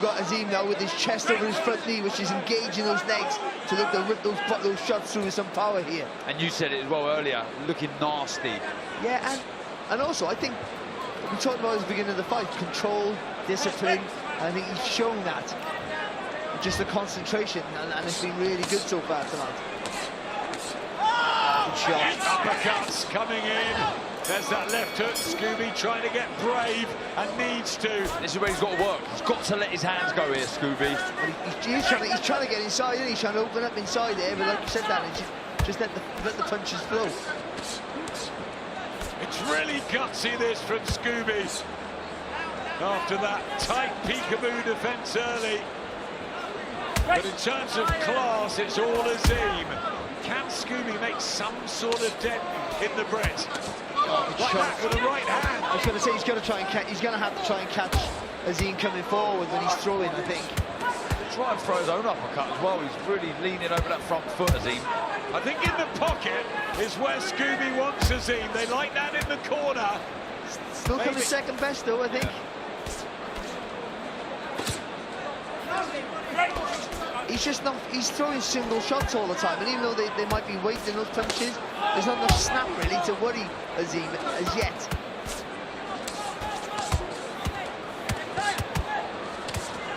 Got Azim now with his chest over his front knee, which is engaging those legs to look to rip those shots through with some power here. And you said it as well earlier, looking nasty. Yeah, and also I think we talked about at the beginning of the fight, control, discipline. I think he's shown that. Just the concentration, and it's been really good so far tonight. Good shot. Uppercuts coming in. There's that left hook. Scooby trying to get brave and needs to. This is where he's got to work. He's got to let his hands go here, Scooby. He's trying to get inside, and he's trying to open up inside there, but like you said, Dan, just let the punches flow. It's really gutsy, this from Scooby. After that tight peekaboo defence early. But in terms of class, it's all Azim. Can Scooby make some sort of dent in the Brit? Like that with the right hand. I was going to say he's going to have to try and catch Azim coming forward when he's throwing, I think. Try and throw his own uppercut as well. He's really leaning over that front foot, Azim. I think in the pocket is where Scooby wants Azim. They like that in the corner. Still coming second best though, I think. He's throwing single shots all the time, and even though they might be weighting those punches, there's not enough snap really to worry Azim as yet.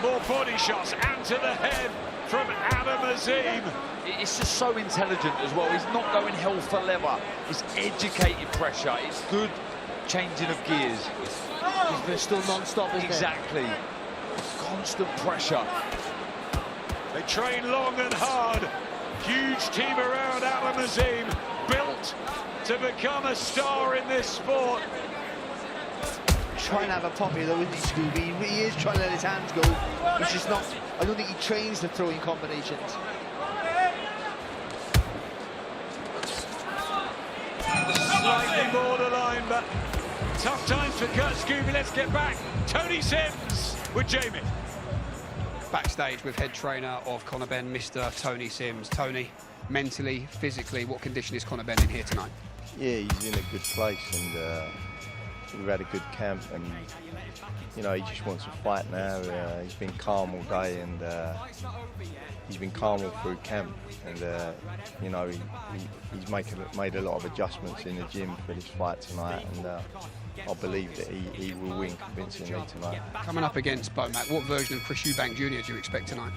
More body shots and to the head from Adam Azim. It's just so intelligent as well. He's not going hell for leather. It's educated pressure. It's good changing of gears. He's still non-stop, isn't it? Exactly. Constant pressure. They train long and hard. Huge team around Adam Azim, built to become a star in this sport. Trying to have a pop here though, isn't he, Scooby? He is trying to let his hands go. It's just not. I don't think he trains the throwing combinations. Slightly borderline, but tough times for Kurt Scooby. Let's get back. Tony Sims with Jamie. Backstage with head trainer of Conor Benn, Mr. Tony Sims. Tony, mentally, physically, what condition is Conor Benn in here tonight? Yeah, he's in a good place, and we've had a good camp, and you know, he just wants to fight now. He's been calm all day, and he's been calm all through camp, and you know, he's made a lot of adjustments in the gym for this fight tonight, and I believe that he will win convincingly tonight. Coming up against Bomac, what version of Chris Eubank Jr. do you expect tonight?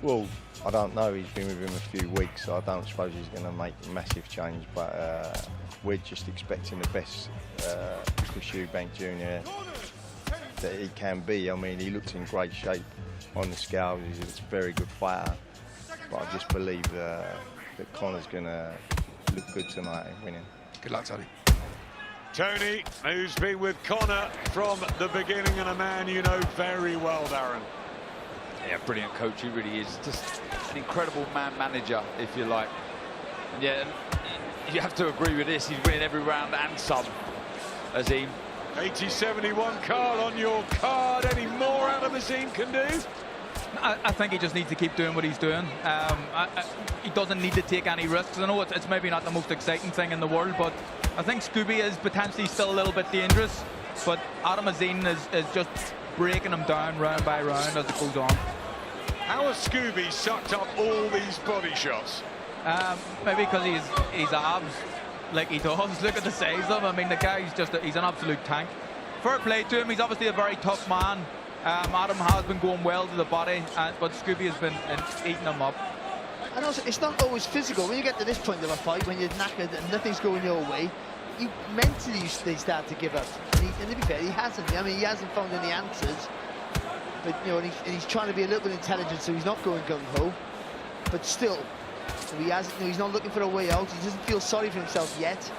Well, I don't know. He's been with him a few weeks, so I don't suppose he's going to make a massive change, but we're just expecting the best Chris Eubank Jr. that he can be. I mean, he looks in great shape on the scales. He's a very good fighter, but I just believe that Conor's going to look good tonight in winning. Good luck, Tony. Tony, who's been with Conor from the beginning, and a man you know very well, Darren. Yeah, brilliant coach, he really is. Just an incredible man-manager, if you like. And yeah, you have to agree with this. He's winning every round and some, Azim. 80-71, Carl, on your card. Any more Adam Azim can do? I think he just needs to keep doing what he's doing. He doesn't need to take any risks. I know it's maybe not the most exciting thing in the world, but I think Scooby is potentially still a little bit dangerous. But Adam Azim is just breaking him down round by round as it goes on. How has Scooby sucked up all these body shots? Maybe because he's abs like he does. Look at the size of him. I mean, the guy's he's an absolute tank. Fair play to him. He's obviously a very tough man. Adam has been going well to the body, but Scooby has been eating him up. And also, it's not always physical. When you get to this point of a fight, when you're knackered and nothing's going your way, you mentally they start to give up. And to be fair, he hasn't. I mean, he hasn't found any answers. But you know, and he's trying to be a little bit intelligent, so he's not going gung ho. But still, he hasn't. You know, he's not looking for a way out. He doesn't feel sorry for himself yet.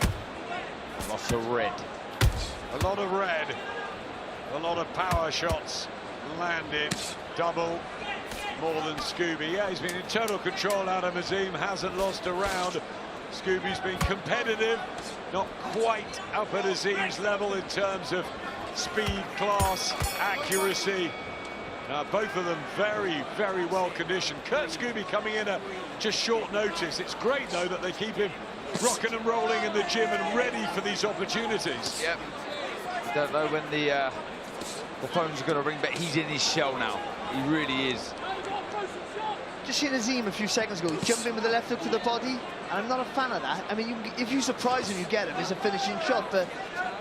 Lots of red. A lot of red. A lot of power shots landed. Double. More than Scooby. Yeah, he's been in total control. Adam Azim hasn't lost a round. Scooby's been competitive, not quite up at Azim's level in terms of speed, class, accuracy. Both of them very, very well conditioned. Kurt Scooby coming in at just short notice. It's great, though, that they keep him rocking and rolling in the gym and ready for these opportunities. Yep. You don't know when the the phone's going to ring, but he's in his shell now. He really is. Just seen Azim a few seconds ago, he jumped in with the left hook to the body, and I'm not a fan of that. I mean, if you surprise him, you get him. It's a finishing shot, but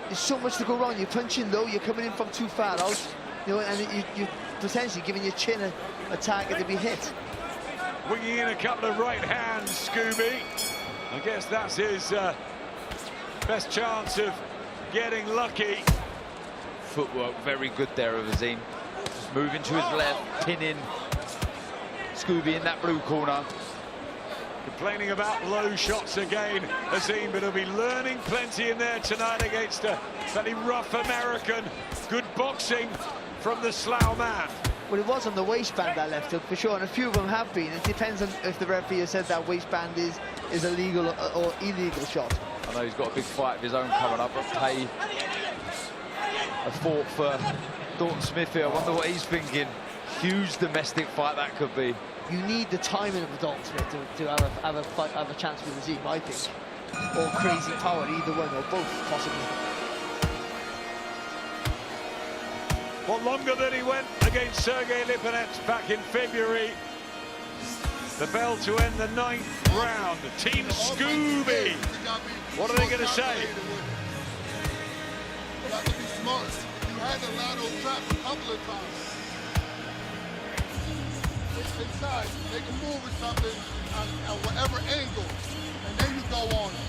there's so much to go wrong. You're punching low, you're coming in from too far out, you know, and you're potentially giving your chin a target to be hit. Winging in a couple of right hands, Scooby. I guess that's his best chance of getting lucky. Footwork very good there of Azim. Just moving to his left, pinning Scooby in that blue corner. Complaining about low shots again, Azim, but he'll be learning plenty in there tonight against a fairly rough American. Good boxing from the Slough man. Well, it was on the waistband, that left hook, for sure, and a few of them have been. It depends on if the referee has said that waistband is a legal or illegal shot. I know he's got a big fight of his own coming up, but Pay a fought for Dalton Smith here. I wonder what he's thinking. Huge domestic fight that could be. You need the timing of Dalton Smith to have a chance with Azim, I think. Or crazy power, either one or both, possibly. Well, longer than he went against Sergey Lipinets back in February. The bell to end the 9th round. Team Scooby. What are they going to say? You got to be smart. You had to line those traps a couple of times. Inside, they can move or something at whatever angle, and then you go on it.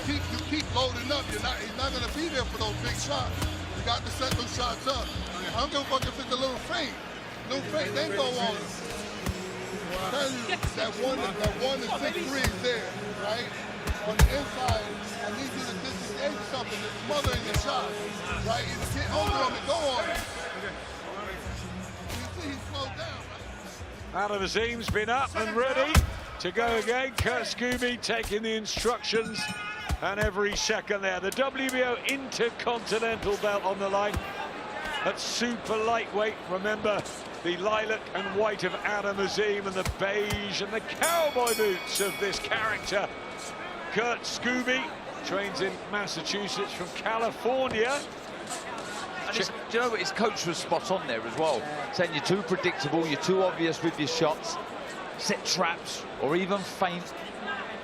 You keep loading up. He's not going to be there for those big shots. You got to set those shots up. I don't give a fuck if it's a little feint, then go on it. Tell you that one to 6'3" is there, right? On the inside, I need you to disengage something that's smothering your shot, right? Either get over them and go on it. You see he slowed down, right? Adam Azim's been up and ready to go again. Kurt Scooby taking the instructions, and every second there. The WBO Intercontinental belt on the line at super lightweight. Remember the lilac and white of Adam Azim and the beige and the cowboy boots of this character. Kurt Scooby trains in Massachusetts from California. Do you know what, his coach was spot on there as well, saying you're too predictable, you're too obvious with your shots, set traps or even feint.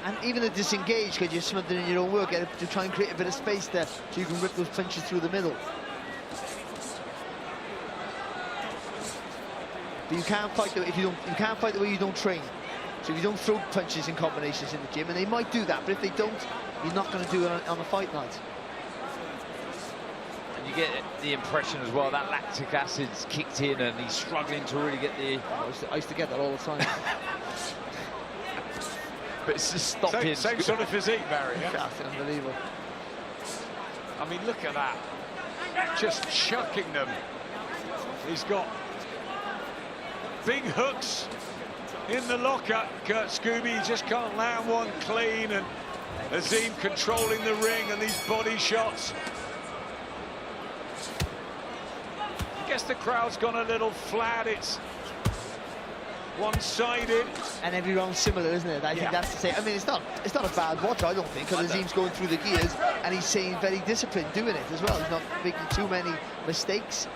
And even the disengage, because you're smothering your own work, to try and create a bit of space there so you can rip those punches through the middle. But you can't fight you can't fight the way you don't train. So if you don't throw punches in combinations in the gym, and they might do that, but if they don't, you're not going to do it on a fight night. You get the impression as well that lactic acid's kicked in and he's struggling to really get the... I used to get that all the time. But it's just stopping. Same sort of physique, Barry. Yeah? That's unbelievable. I mean, look at that. Just chucking them. He's got big hooks in the locker. Kurt Scooby, he just can't land one clean, and Azim controlling the ring and these body shots. I guess the crowd's gone a little flat. It's one-sided. And every round's similar, isn't it? I think that's to say. I mean, it's not a bad watch, I don't think, because Azim's going through the gears and he's staying very disciplined doing it as well. He's not making too many mistakes.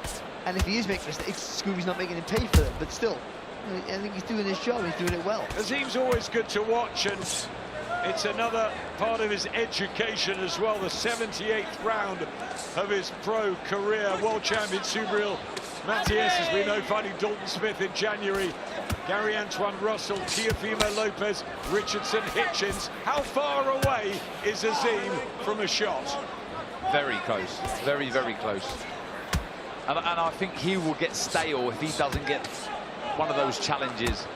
And if he is making mistakes, Scooby's not making him pay for them. But still, I think he's doing his job. He's doing it well. Azim's always good to watch, and it's another part of his education as well. The 78th round of his pro career. World champion Subriel Matias, as we know, fighting Dalton Smith in January. Gary Antoine Russell, Teofimo Lopez, Richardson, Hitchens. How far away is Azim from a shot? Very close, very, very close. And I think he will get stale if he doesn't get one of those challenges.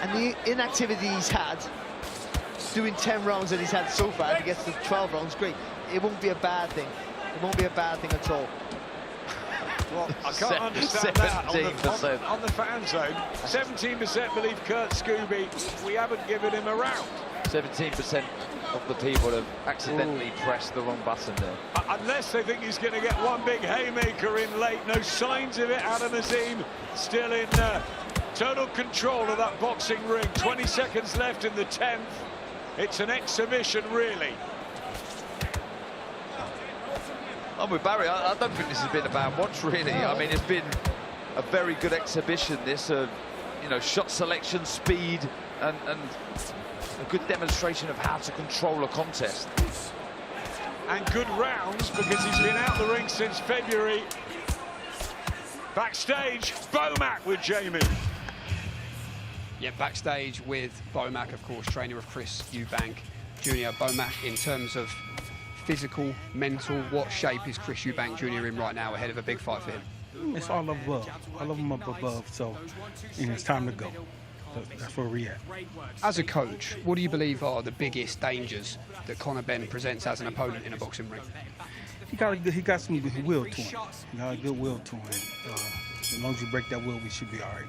And the inactivity he's had, doing 10 rounds that he's had so far, if he gets to 12 rounds, great. It won't be a bad thing. It won't be a bad thing at all. Well, I can't understand that on the fan zone. 17% believe Kurt Scooby. We haven't given him a round. 17% of the people have accidentally pressed the wrong button there. Unless they think he's going to get one big haymaker in late. No signs of it. Adam Azim still in total control of that boxing ring. 20 seconds left in the 10th. It's an exhibition, really. I'm with Barry. I don't think this has been a bad watch, really. I mean, it's been a very good exhibition, this of, you know, shot selection, speed, and a good demonstration of how to control a contest. And good rounds, because he's been out the ring since February. Backstage, Bomac with Jamie. Yeah, backstage with Bomac, of course, trainer of Chris Eubank Jr. Bomac, in terms of physical, mental, what shape is Chris Eubank Jr. in right now ahead of a big fight for him? It's all above. I love him up above, so it's time to go. That's where we're at. As a coach, what do you believe are the biggest dangers that Conor Benn presents as an opponent in a boxing ring? He got some good will to him. He got a good will to him. As long as you break that will, we should be all right.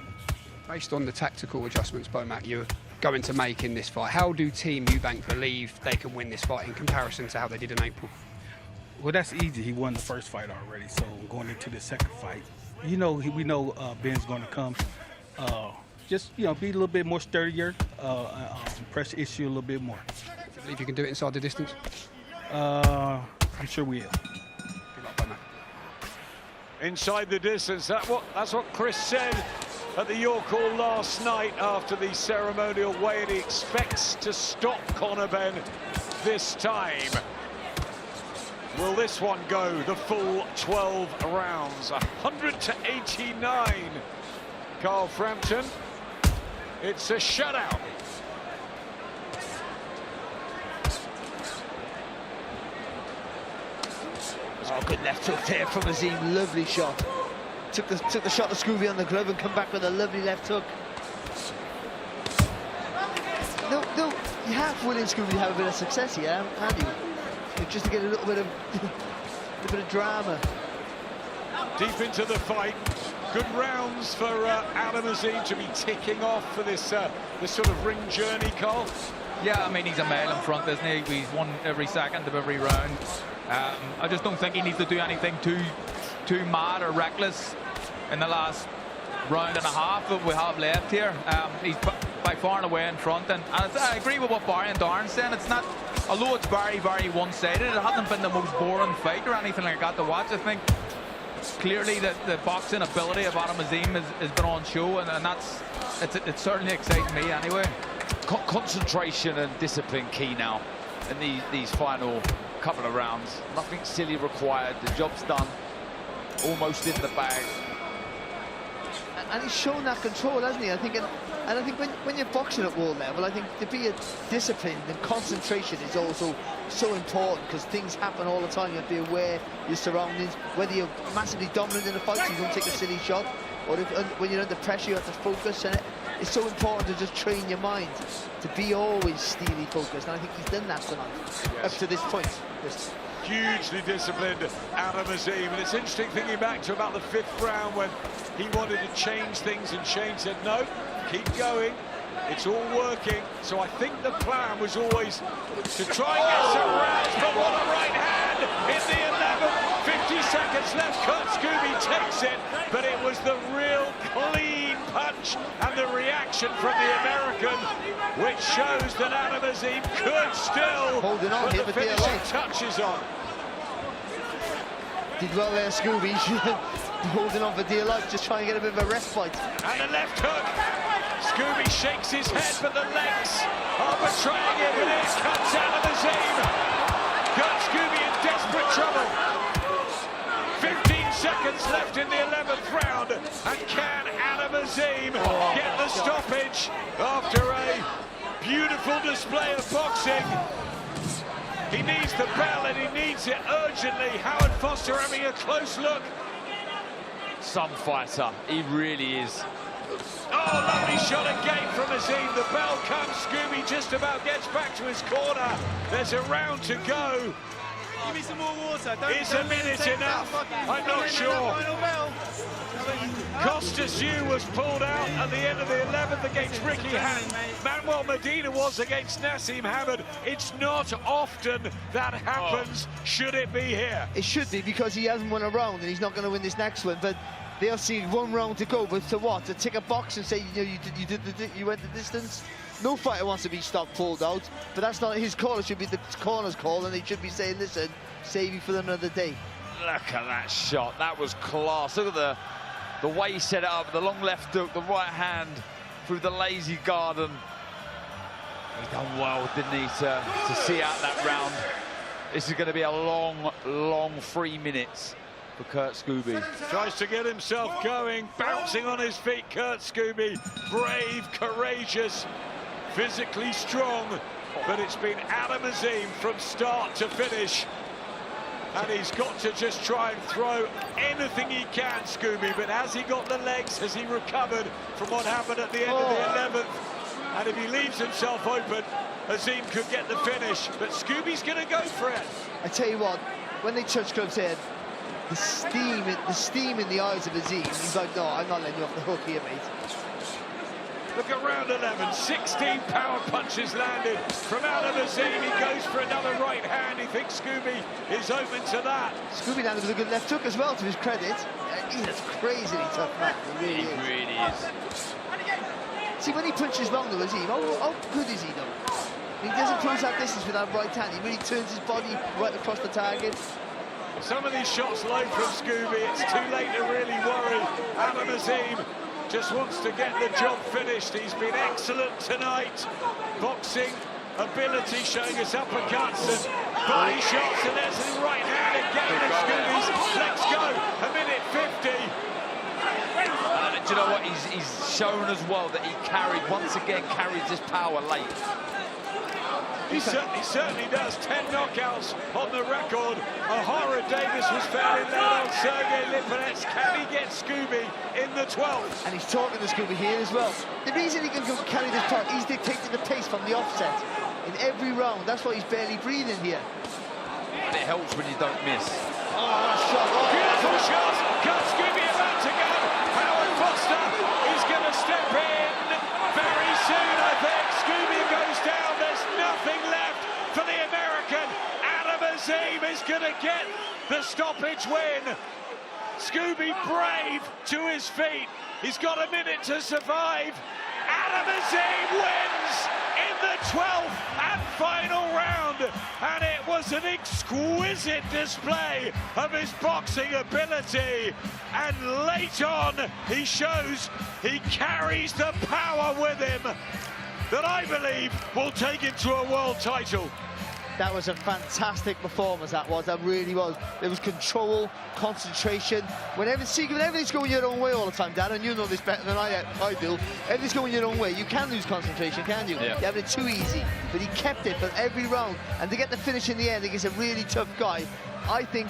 Based on the tactical adjustments, Bomac, you're going to make in this fight, how do Team Eubank believe they can win this fight in comparison to how they did in April? Well, that's easy. He won the first fight already, so going into the second fight, we know Ben's going to come. Just, you know, be a little bit more sturdier, press the issue a little bit more. Do you believe you can do it inside the distance? I'm sure we will. Good luck, Bomac. Inside the distance, that's what Chris said at the York Hall last night after the ceremonial weigh-in. He expects to stop Conor Benn this time. Will this one go the full 12 rounds? 100-89. Carl Frampton. It's a shutout. Oh, good left hook there from Azim. Lovely shot. Took the shot to Scooby on the glove and come back with a lovely left hook. No, you have willing Scooby to have a bit of success here, haven't you? Just to get a little bit of drama. Deep into the fight. Good rounds for Adam Azim to be ticking off for this sort of ring journey, Carl. Yeah, I mean, he's a mile in front, isn't he? He's won every second of every round. I just don't think he needs to do anything too mad or reckless in the last round and a half that we have left here. He's by far and away in front, and I agree with what Barry and Darren saying. It's not, although it's very, very one-sided, it hasn't been the most boring fight or anything like that to watch. I think clearly the boxing ability of Adam Azim has been on show, and it's certainly exciting me anyway. Concentration and discipline key now in these final couple of rounds. Nothing silly required. The job's done. Almost in the bag. And he's shown that control, hasn't he? I think, and I think when you're boxing at world level, I think to be disciplined and concentration is also so important, because things happen all the time. You have to be aware of your surroundings. Whether you're massively dominant in a fight, so you don't take a silly shot, or when you're under pressure, you have to focus. And it's so important to just train your mind to be always steely focused. And I think he's done that tonight, yes, up to this point. Yes. Hugely disciplined Adam Azim, and it's interesting thinking back to about the 5th round when he wanted to change things and Shane said no, keep going, it's all working. So I think the plan was always to try and get some rounds, but what a right hand in the 11th, 50 seconds left. Kurt Scooby takes it, but it was the real clean punch and the reaction from the American, which shows that Adam Azim could still holding on put here the for dear finishing life. touches on. Did well there, Scooby. Holding on for dear life, just trying to get a bit of a respite. And a left hook. Scooby shakes his head, but the legs are betraying him, and it comes out of Azim. Got Scooby in desperate trouble. 15 seconds left in the 11th round, and can Adam Azim get the stoppage after a beautiful display of boxing? He needs the bell, and he needs it urgently. Howard Foster having a close look. Some fighter, he really is. Oh, lovely shot again from Azim. The bell comes. Scooby just about gets back to his corner. There's a round to go. Give me some more water. Is a minute enough? I'm not sure. Costas Yu was pulled out at the end of the 11th against Ricky Hatton. Manuel Medina was against Nassim Hamad. It's not often that happens. Should it be here? It should be, because he hasn't won a round and he's not going to win this next one. But they'll see one round to go. But to what? To tick a box and say, you know, you went the distance? No fighter wants to be stopped, pulled out. But that's not his call. It should be the corner's call, and they should be saying, listen, save you for another day. Look at that shot. That was class. Look at the way he set it up. The long left hook, the right hand through the lazy garden. He done well, didn't he, to see out that round. This is going to be a long, long 3 minutes for Kurt Scooby. Tries to get himself going, bouncing on his feet, Kurt Scooby. Brave, courageous, physically strong, but it's been Adam Azim from start to finish. And he's got to just try and throw anything he can, Scooby. But has he got the legs? Has he recovered from what happened at the end of the 11th? And if he leaves himself open, Azim could get the finish. But Scooby's going to go for it. I tell you what, when they touched Club's head, the steam in the eyes of Azim, he's like, no, I'm not letting you off the hook here, mate. Look at round 11, 16 power punches landed from Adam Azim. He goes for another right hand. He thinks Scooby is open to that. Scooby landed with a good left hook as well, to his credit. He's a crazily tough man, he really is. See, when he punches long though, Azim, how good is he though? He doesn't close that distance with that right hand. He really turns his body right across the target. Some of these shots low from Scooby. It's too late to really worry. Adam Azim just wants to get the job finished. He's been excellent tonight. Boxing ability, showing us uppercuts and body shots, and there's the right hand again. And Scooby's let's go. A minute 50. Do you know what? He's shown as well that he once again carries this power late. He certainly does. 10 knockouts on the record. O'Hara Davis was found in that on Sergey Lipinets. Can he get Scooby in the 12th? And he's talking to Scooby here as well. The reason he can carry this part, he's dictating the pace from the offset in every round. That's why he's barely breathing here. And it helps when you don't miss. Oh, that shot. Oh, beautiful shot. Cut Scooby about to go. Howard Foster is going to step in very soon, I think. Scooby goes down. There's nothing left for the American. Adam Azim is going to get the stoppage win. Scooby brave to his feet. He's got a minute to survive. Adam Azim wins in the 12th and final round. And it was an exquisite display of his boxing ability. And late on, he shows he carries the power with him that I believe will take him to a world title. That was a fantastic performance, that really was. There was control, concentration. When everything's going your own way all the time, Dan, and you know this better than I do, everything's going your own way, you can lose concentration, can't you? Yeah. You have it too easy. But he kept it for every round, and to get the finish in the end against a really tough guy, I think,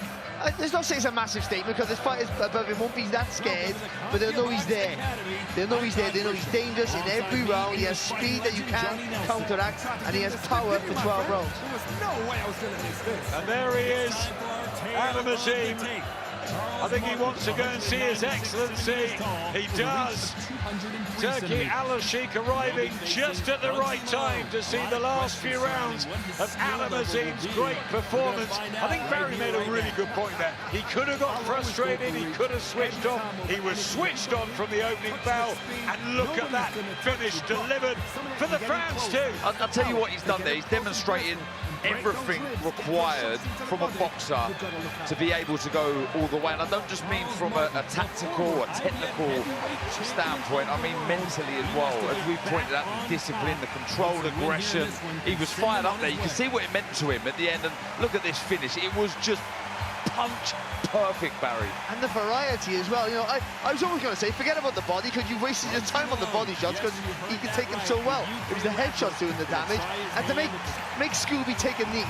let's not say it's a massive statement, because this fighters above him won't be that scared, but they'll know he's there. They'll know he's there, they know he's dangerous in every round. He has speed that you can't counteract, and he has power for 12 rounds. And there he is, Adam Azim. I think he wants to go and see His Excellency. He does. Turki Al-Sheikh arriving just at the right time to see the last few rounds of Adam Azim's great performance. I think Barry made a really good point there. He could have got frustrated, he could have switched off. He was switched on from the opening bell, and look at that finish delivered for the fans too. I'll tell you what he's done there. He's demonstrating everything required from a boxer to be able to go all the way. And I don't just mean from a tactical or technical standpoint, I mean mentally as well. As we pointed out, the discipline, the control, aggression. He was fired up there. You can see what it meant to him at the end. And look at this finish. It was just punch perfect, Barry. And the variety as well. You know, I was always going to say, forget about the body, because you wasted your time on the body shots, because he can take them so well. It was the headshots doing the damage, and to make Scooby take a knee.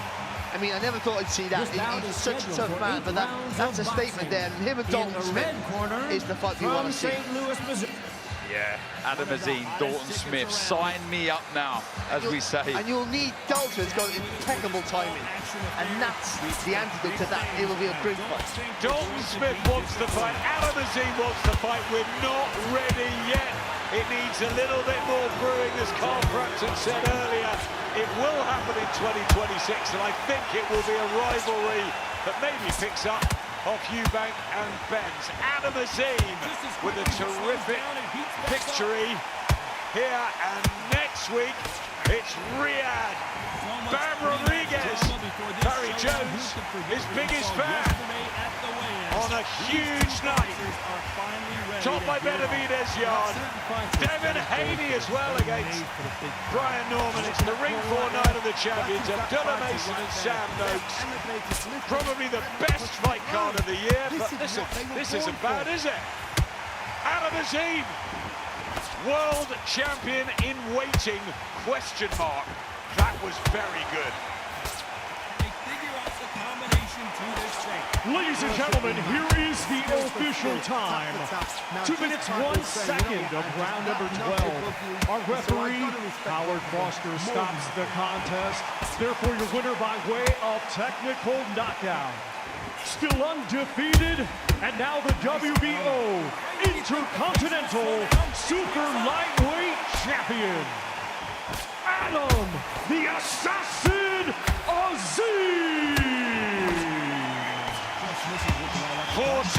I mean, I never thought I'd see that. He's such a tough man, but that's a statement there. And him and Dalton Smith is the fight we want to see. Yeah, Adam Azim, Dalton Smith, sign me up now, as we say. And you'll need Dalton's got impeccable timing, and that's the antidote to that. It will be a great fight. Dalton Smith wants to fight, Adam Azim wants to fight. We're not ready yet. It needs a little bit more brewing, as Carl Frampton said earlier. It will happen in 2026, and I think it will be a rivalry that maybe picks up off Eubank and Benz. Adam Azim with a terrific victory here, and next week It's Riyadh. Bam Rodriguez. Barry Jones, his biggest fan. On a huge night. Topped by Benavidez Yard. Devin Haney as well against Brian Norman. It's the Ring 4 night of the champions. Abdullah Mason and Sam Noakes. Probably the best fight card of the year. But listen, this isn't bad, is it? Adam Azim, world champion in waiting, question mark. That was very good. Ladies and gentlemen, here is the official time. 2 minutes, 1 second of round number 12. Our referee, Howard Foster, stops the contest. Therefore, your winner by way of technical knockout. Still undefeated, and now the WBO Intercontinental Super Lightweight Champion, Adam the Assassin Azim. 14-0,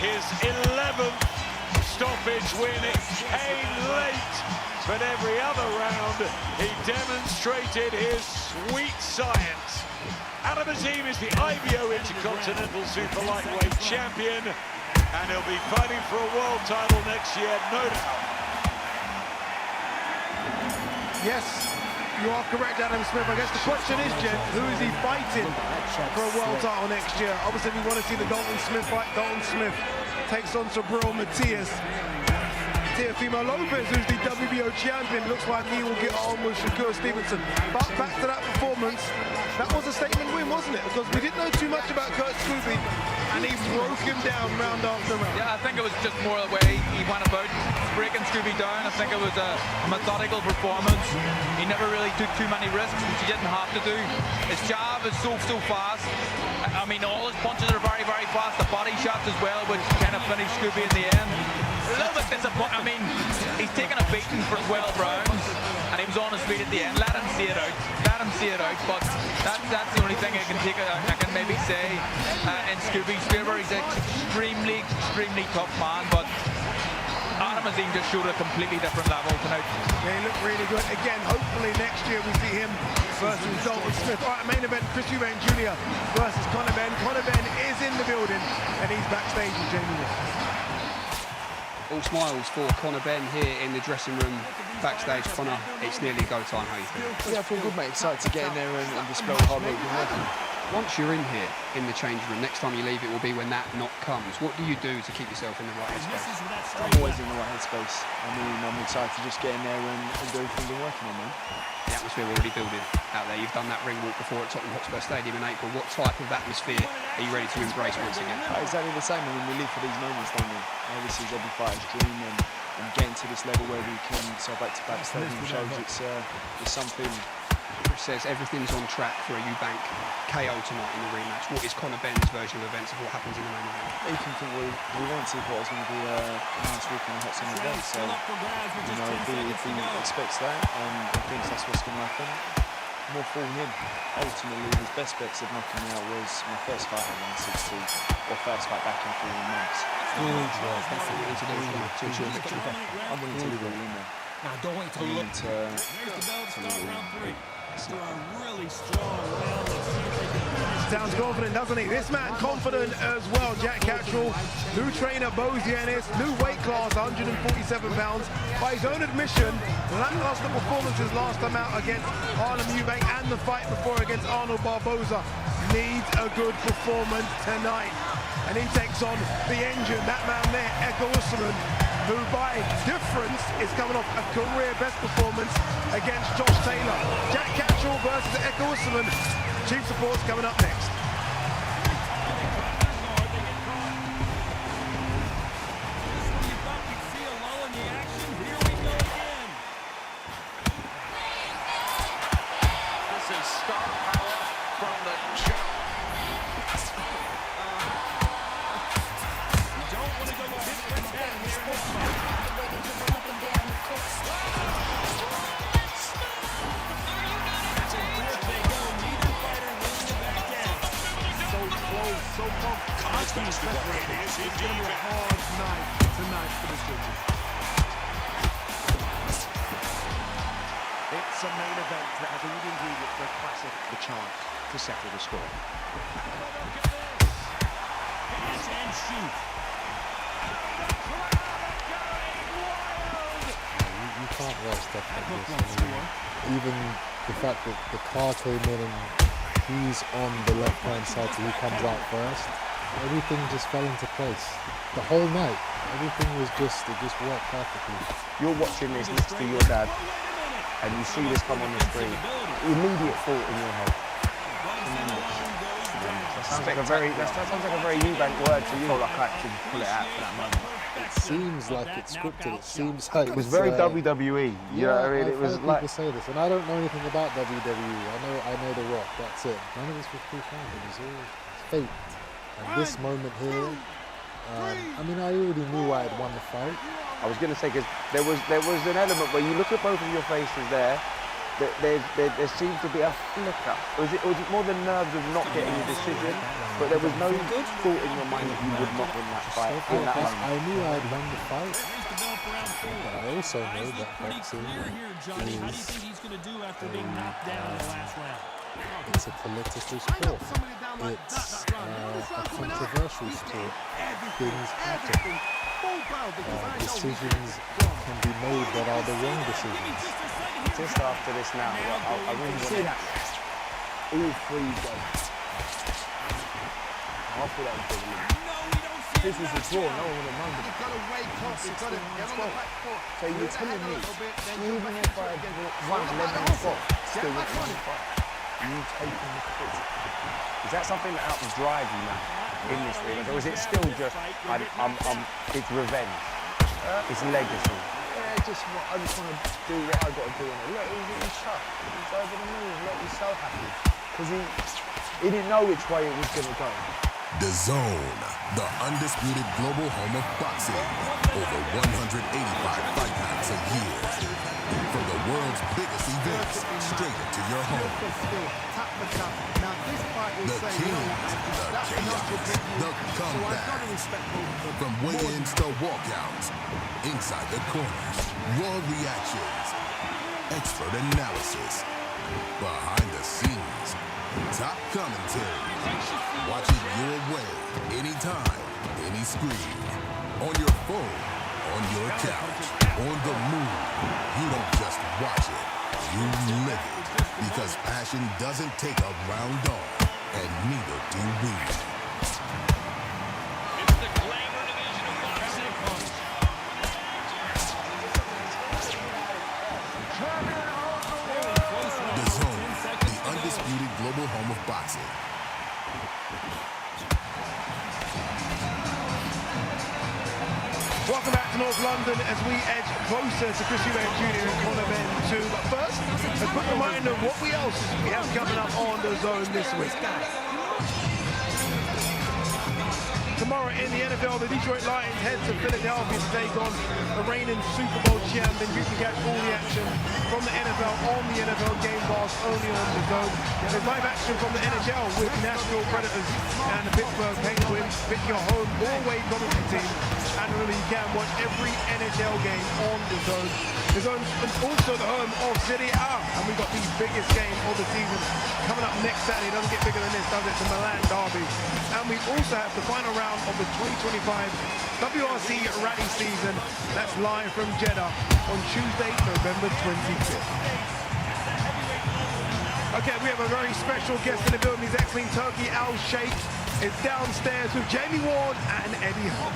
his 11th stoppage win. It came late, but every other round he demonstrated his sweet science. Adam Azim is the IBO Intercontinental Super Lightweight Champion, and he'll be fighting for a world title next year, no doubt. Yes, you are correct, Adam Smith. I guess the question is, Jen, who is he fighting for a world title next year? Obviously, we want to see the Dalton Smith fight. Dalton Smith takes on Sabril Matias. Teofimo Lopez, who's the WBO champion, looks like he will get on with Shakur Stevenson. But back to that performance, that was a statement win, wasn't it? Because we didn't know too much about Kurt Scooby, and he broke him down round after round. Yeah, I think it was just more the way he went about breaking Scooby down. I think it was a methodical performance. He never really took too many risks, which he didn't have to do. His jab is so fast. I mean, all his punches are very, very fast. The body shots as well, which kind of finished Scooby in the end. A little bit disappointing. I mean, he's taken a beating for 12 rounds, and he was on his feet at the end. Let him see it out. Let him see it out. But that's the only thing I can maybe say in Scooby's favour. He's an extremely tough man, but Adam Azim just showed a completely different level tonight. Yeah, he looked really good. Again, hopefully next year we see him versus Dalton Smith. All right, main event, Chris Eubank Jr. versus Conor Benn. Conor Benn is in the building, and he's backstage with Jamie Ward. All smiles for Conor Benn here in the dressing room backstage. Conor, it's nearly go time. How you feel? Yeah, I feel good, mate. Excited to get in there and display hard work we've been working. Once you're in here in the changing room, next time you leave, it will be when that knock comes. What do you do to keep yourself in the right headspace? I'm always in the right headspace. I'm excited to just get in there and do everything we're working on, man. The atmosphere already building out there. You've done that ring walk before at Tottenham Hotspur Stadium in April. What type of atmosphere are you ready to embrace once again? Exactly the same. I mean, we live for these moments, don't we? This is every fighter's dream, and getting to this level where we can sell back-to-back stadium shows it's something. Chris says everything's on track for a Eubank KO tonight in the rematch. What is Conor Benn's version of events of what happens in the main event? Ethan thought we weren't too thought it was going to be a nice week in the hot summer event, so you know, if he expects that and thinks that's what's going to happen, more for him. Ultimately, his best bets of knocking me out was my first fight at 160, or first fight back in 4 months. That's what we need to do to ensure victory. I'm willing to leave it all in there. Now don't wait to look. Sounds confident, doesn't he? This man confident as well. Jack Catchell, new trainer Bozianis, new weight class, 147 pounds. By his own admission, lackluster performances last time out against Artem Eubank and the fight before against Arnold Barboza. Needs a good performance tonight. And he takes on the engine, that man there, Eko Usman, who by difference is coming off a career best performance against Josh Taylor. Jack Catchell versus Eko Usman. Chief support's coming up next. This is star power from the jump. So focused. It's going to be a hard night tonight for the Scorpions. settle the score. You can't rest stuff like this. I mean, even the fact that the car came in and he's on the left-hand side, so he comes out first. Everything just fell into place. The whole night, everything was it just worked perfectly. You're watching this next to your dad, and you see this come on the screen. Immediate thought in your head. That sounds like a very Eubank word to you. I felt like I actually pull it out for that moment. It seems like it's scripted. It seems like it was very WWE. You know what I mean? It was like people say this, and I don't know anything about WWE. I know The Rock. That's it. None of this was pre-planned. It was all fate. And this moment here, I mean, I already knew I had won the fight. I was going to say, because there was an element where you look at both of your faces there. There seemed to be a flicker. Was it more the nerves of not getting a decision? But there was no thought in your mind that you would not win that fight in that moment. I knew I had won the fight, but I also know that boxing is it's a political sport. It's a controversial sport. Things happen. Decisions can be made that are the wrong decisions. Just after this now, I really want to all three go. I'll put that in the This was a draw, no one would have known. You've got to wake up, you've got to get on the back foot. So you're telling me, even if I had won 11 spots, still with 25, you taking the foot. Is that something that helps drive you now in this ring? Or is it still just, it's revenge? It's legacy? I just want to do what I got to do. Look, he's tough. He's over the moon. Look, he's so happy. Because he didn't know which way it was going to go. The Zone, the undisputed global home of boxing. Over 185 fight nights a year. From the world's biggest events, straight into your home. The kings, the chaos, the comebacks. From weigh-ins to walkouts, inside the corners, raw reactions, expert analysis, behind the scenes, top commentary. Watch it your way, anytime, any screen. On your phone, on your couch, on the move. You don't just watch it, you live it. Because passion doesn't take a round dog, and neither do we. It's the glamour division of boxing. The Zone, the undisputed global home of boxing. Welcome back to North London as we edge closer to Chris Eubank Jr. and Conor Benn 2. But first, a quick reminder of what else we have coming up on The Zone this week. Tomorrow in the NFL, the Detroit Lions head to Philadelphia to take on the reigning Super Bowl champion. You can catch all the action from the NFL on the NFL Game Pass, only on The Zone. There's live action from the NHL with Nashville Predators and the Pittsburgh Penguins. Pick your home all-way commentary team. And really, you can watch every NHL game on The Zone. The Zone is also the home of Serie A, and we've got the biggest game of the season coming up next Saturday. It doesn't get bigger than this, does it? The Milan Derby. And we also have the final round of the 2025 WRC Rally season. That's live from Jeddah on Tuesday, November 25th. Okay, we have a very special guest in the building. His Excellency Turki Al Sheikh is downstairs with Jamie Ward and Eddie Hall.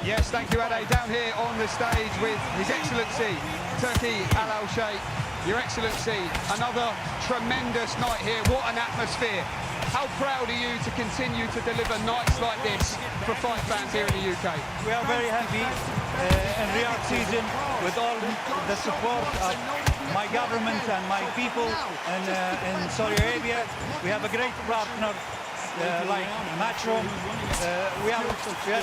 Yes, thank you, Ade. Down here on the stage with His Excellency Turki Al Sheikh. Your Excellency, another tremendous night here. What an atmosphere. How proud are you to continue to deliver nights like this for fight fans here in the UK? We are very happy in Riyadh season with all the support of my government and my people in Saudi Arabia. We have a great partner like Matchroom. We are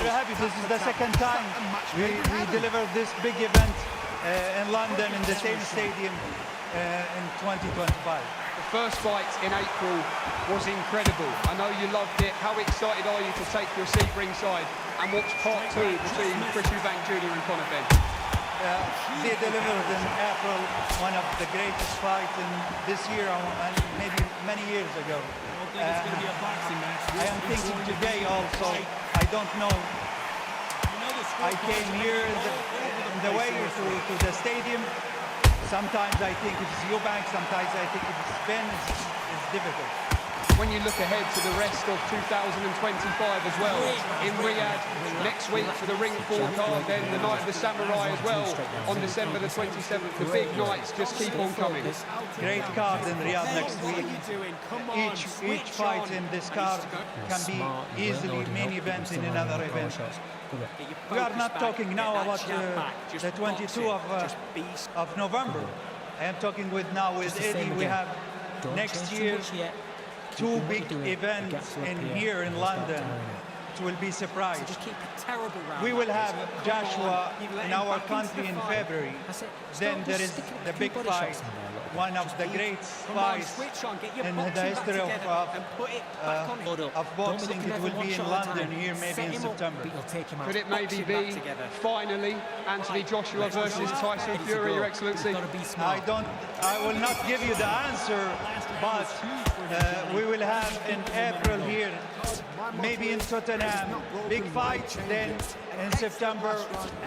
happy. This is the second time we deliver this big event in London in the same stadium in 2025. The first fight in April was incredible. I know you loved it. How excited are you to take your seat ringside and watch part two between Chris Eubank Jr. and Conor Benn? they delivered in April one of the greatest fights in this year and maybe many years ago. I am thinking today also, I don't know, I came here in the way to the stadium. Sometimes I think it's Eubank, sometimes I think it's Ben. It's difficult. When you look ahead to the rest of 2025 as well, in Riyadh next week for the Ring 4 card, then the Night of the Samurai as well on December the 27th. The big nights just keep on coming. Great card in Riyadh next week. Each fight in this card can be easily main event in another event. We are not talking now about the 22 of November. I am talking with Eddie. We have next year 2 big events here in London. It will be surprised. We will have Joshua in our country in February. Then there is the big fight, one of the great fights in the history of boxing. It will be in London here, maybe in September. Could it maybe be finally Anthony Joshua versus Tyson Fury, Your Excellency? I will not give you the answer, but we will have in April here, maybe in Tottenham, big fight. Then in September,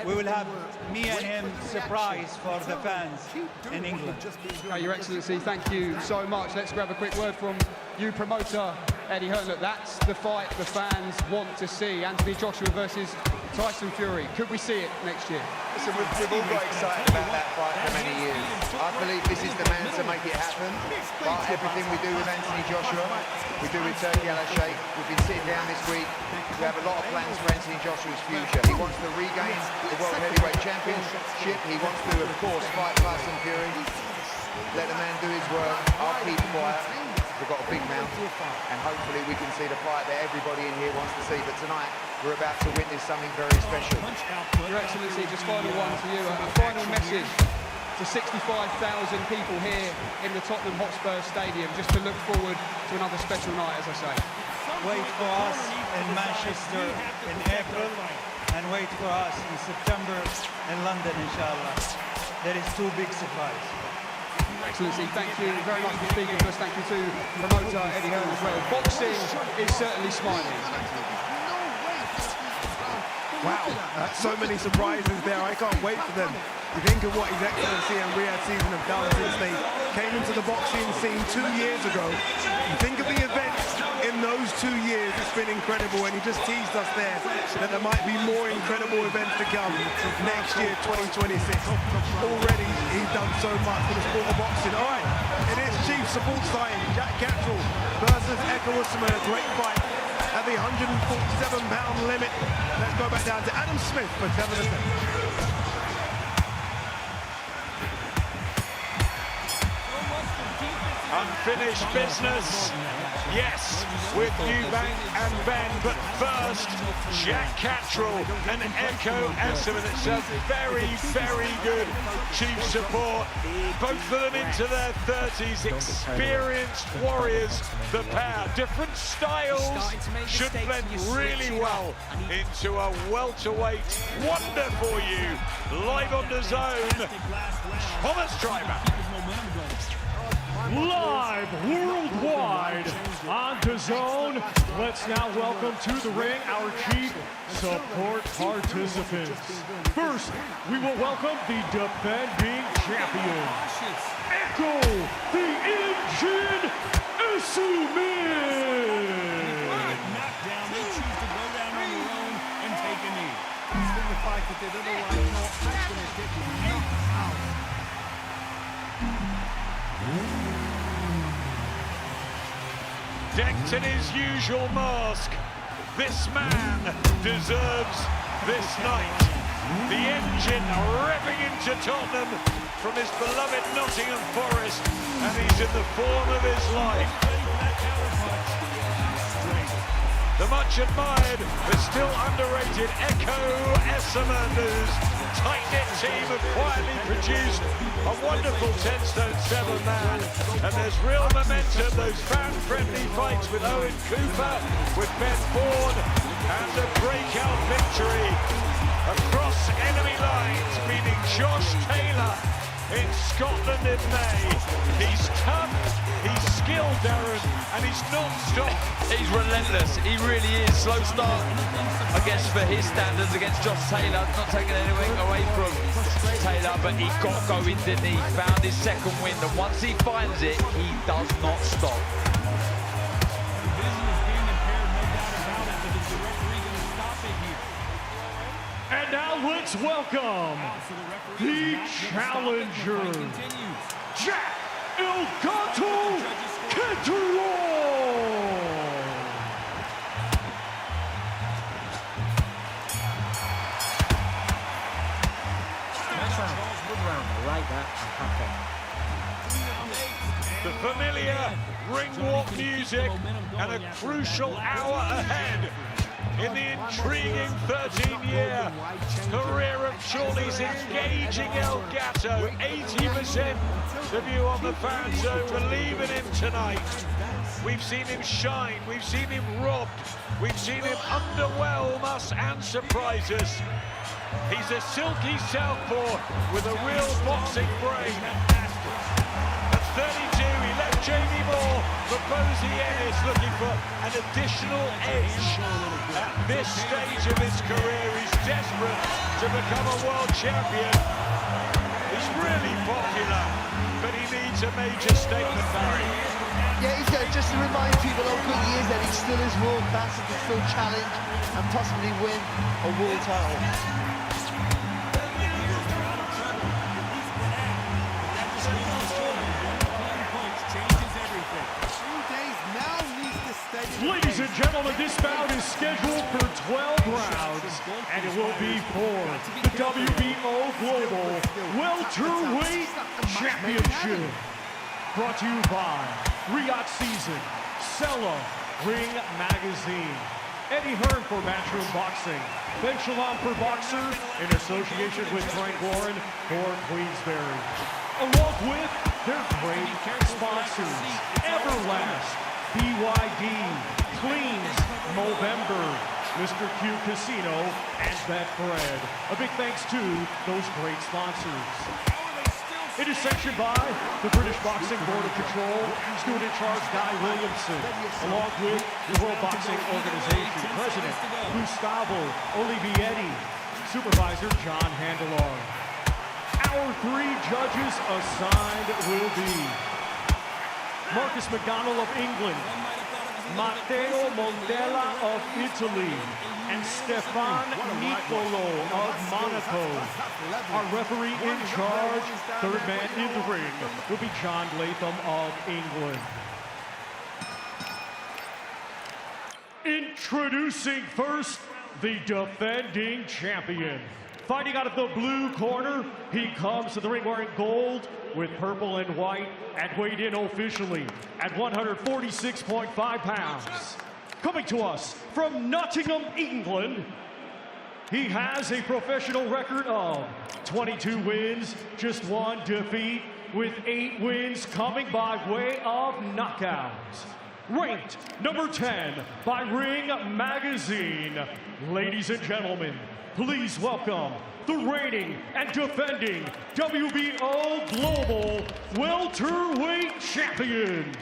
we will have me and him surprise for the fans in England. Your Excellency, thank you so much. Let's grab a quick word from you, promoter Eddie Hearn. Look, that's the fight the fans want to see. Anthony Joshua versus Tyson Fury. Could we see it next year? Listen, we've all got excited about that fight for many years. I believe this is the man to make it happen. But everything we do with Anthony Joshua, we do with Turki Al-Sheikh. We've been sitting down this week. We have a lot of plans for Anthony Joshua's future. He wants to regain the World Heavyweight Championship. He wants to, of course, fight Tyson Fury. Let the man do his work. I'll keep quiet. We've got a big mouth, and hopefully we can see the fight that everybody in here wants to see. But tonight, we're about to witness something very special. Your Excellency, just final one to you. A final message to 65,000 people here in the Tottenham Hotspur Stadium, just to look forward to another special night, as I say. Wait for us in Manchester in April, and wait for us in September in London, inshallah. There is 2 big surprises. Excellency, thank you very much for speaking to us. Thank you to promoter Eddie Hearn as well. Boxing is certainly smiling. Wow, so many surprises there. I can't wait for them. You think of what His Excellency and Riyadh season have done since they came into the boxing scene 2 years ago. You think of the events in those 2 years, it's been incredible, and he just teased us there that there might be more incredible events to come next year, 2026. Already, he's done so much for the sport of boxing. All right, it is Chief support sign, Jack Catterall versus Eko Usman, a great fight at the 147-pound limit. Let's go back down to Adam Smith for 7 of them. Unfinished business, yes, with Eubank and Ben, but first, Jack Catterall and Eko Usman. It's a very, very good chief support. Both of them into their 30s, experienced warriors, the pair. Different styles should blend really well into a welterweight wonder for you. Live on the zone, Thomas Treiber. Live worldwide on DAZN. Let's now welcome to the ring our chief support participants. First, we will welcome the defending champion, Eko the Engine Usman. Knockdown, they choose to go down on their own and take a knee. It's been the fight that they'd otherwise not have been taken out. Decked in his usual mask, this man deserves this night. The Engine revving into Tottenham from his beloved Nottingham Forest, and he's in the form of his life. The much admired but still underrated Eko Usman, whose tight-knit team have quietly produced a wonderful 10-stone 7-man. And there's real momentum, those fan-friendly fights with Owen Cooper, with Ben Bourne, and a breakout victory across enemy lines, meaning Josh Taylor in Scotland in May. He's tough, he's skilled, Darren, and he's non-stop. He's relentless, he really is. Slow start, I guess, for his standards against Josh Taylor. Not taking anything away from Taylor, but he got going, didn't he? Found his second wind, and once he finds it, he does not stop. And now let's welcome the challenger, Jack Elgato Keteron. The familiar ring walk music and a crucial hour ahead in the intriguing 13-year career of Chorley's engaging Elgato. 80% the view on the fan zone, believe in him tonight. We've seen him shine, we've seen him robbed, we've seen him underwhelm us and surprise us. He's a silky southpaw with a real boxing brain. At 32, he left Jamie Moore for Bosie Ennis, looking for an additional edge. At this stage of his career, he's desperate to become a world champion. He's really popular, but he needs a major statement, Barry. Yeah, he's got just to remind people how good he is, that he still is world class and can still challenge and possibly win a world title. Ladies and gentlemen, this bout is scheduled for 12 rounds, and it will be for the WBO Global Welterweight Championship. Brought to you by Riyadh Season, Sella, Ring Magazine, Eddie Hearn for Matchroom Boxing, Ben Shalom for Boxer, in association with Frank Warren for Queensberry. Along with their great sponsors, Everlast, BYD, Cleans, Movember, Mr. Q Casino, and Betfred. A big thanks to those great sponsors. It is sanctioned by the British Boxing Board of Control, Steward in Charge Guy Williamson, along with the World Boxing Organization President Gustavo Olivetti, Supervisor John Handelar. Our 3 judges assigned will be Marcus McDonnell of England, Matteo Mondella of Italy, and Stefan Nicolo of Monaco. Our referee in charge, third man in the ring, will be John Latham of England. Introducing first, the defending champion. Fighting out of the blue corner, he comes to the ring wearing gold with purple and white, and weighed in officially at 146.5 pounds. Coming to us from Nottingham, England, he has a professional record of 22 wins, just 1 defeat, with 8 wins coming by way of knockout. Ranked number 10 by Ring Magazine. Ladies and gentlemen, please welcome the reigning and defending WBO Global Welterweight Champion,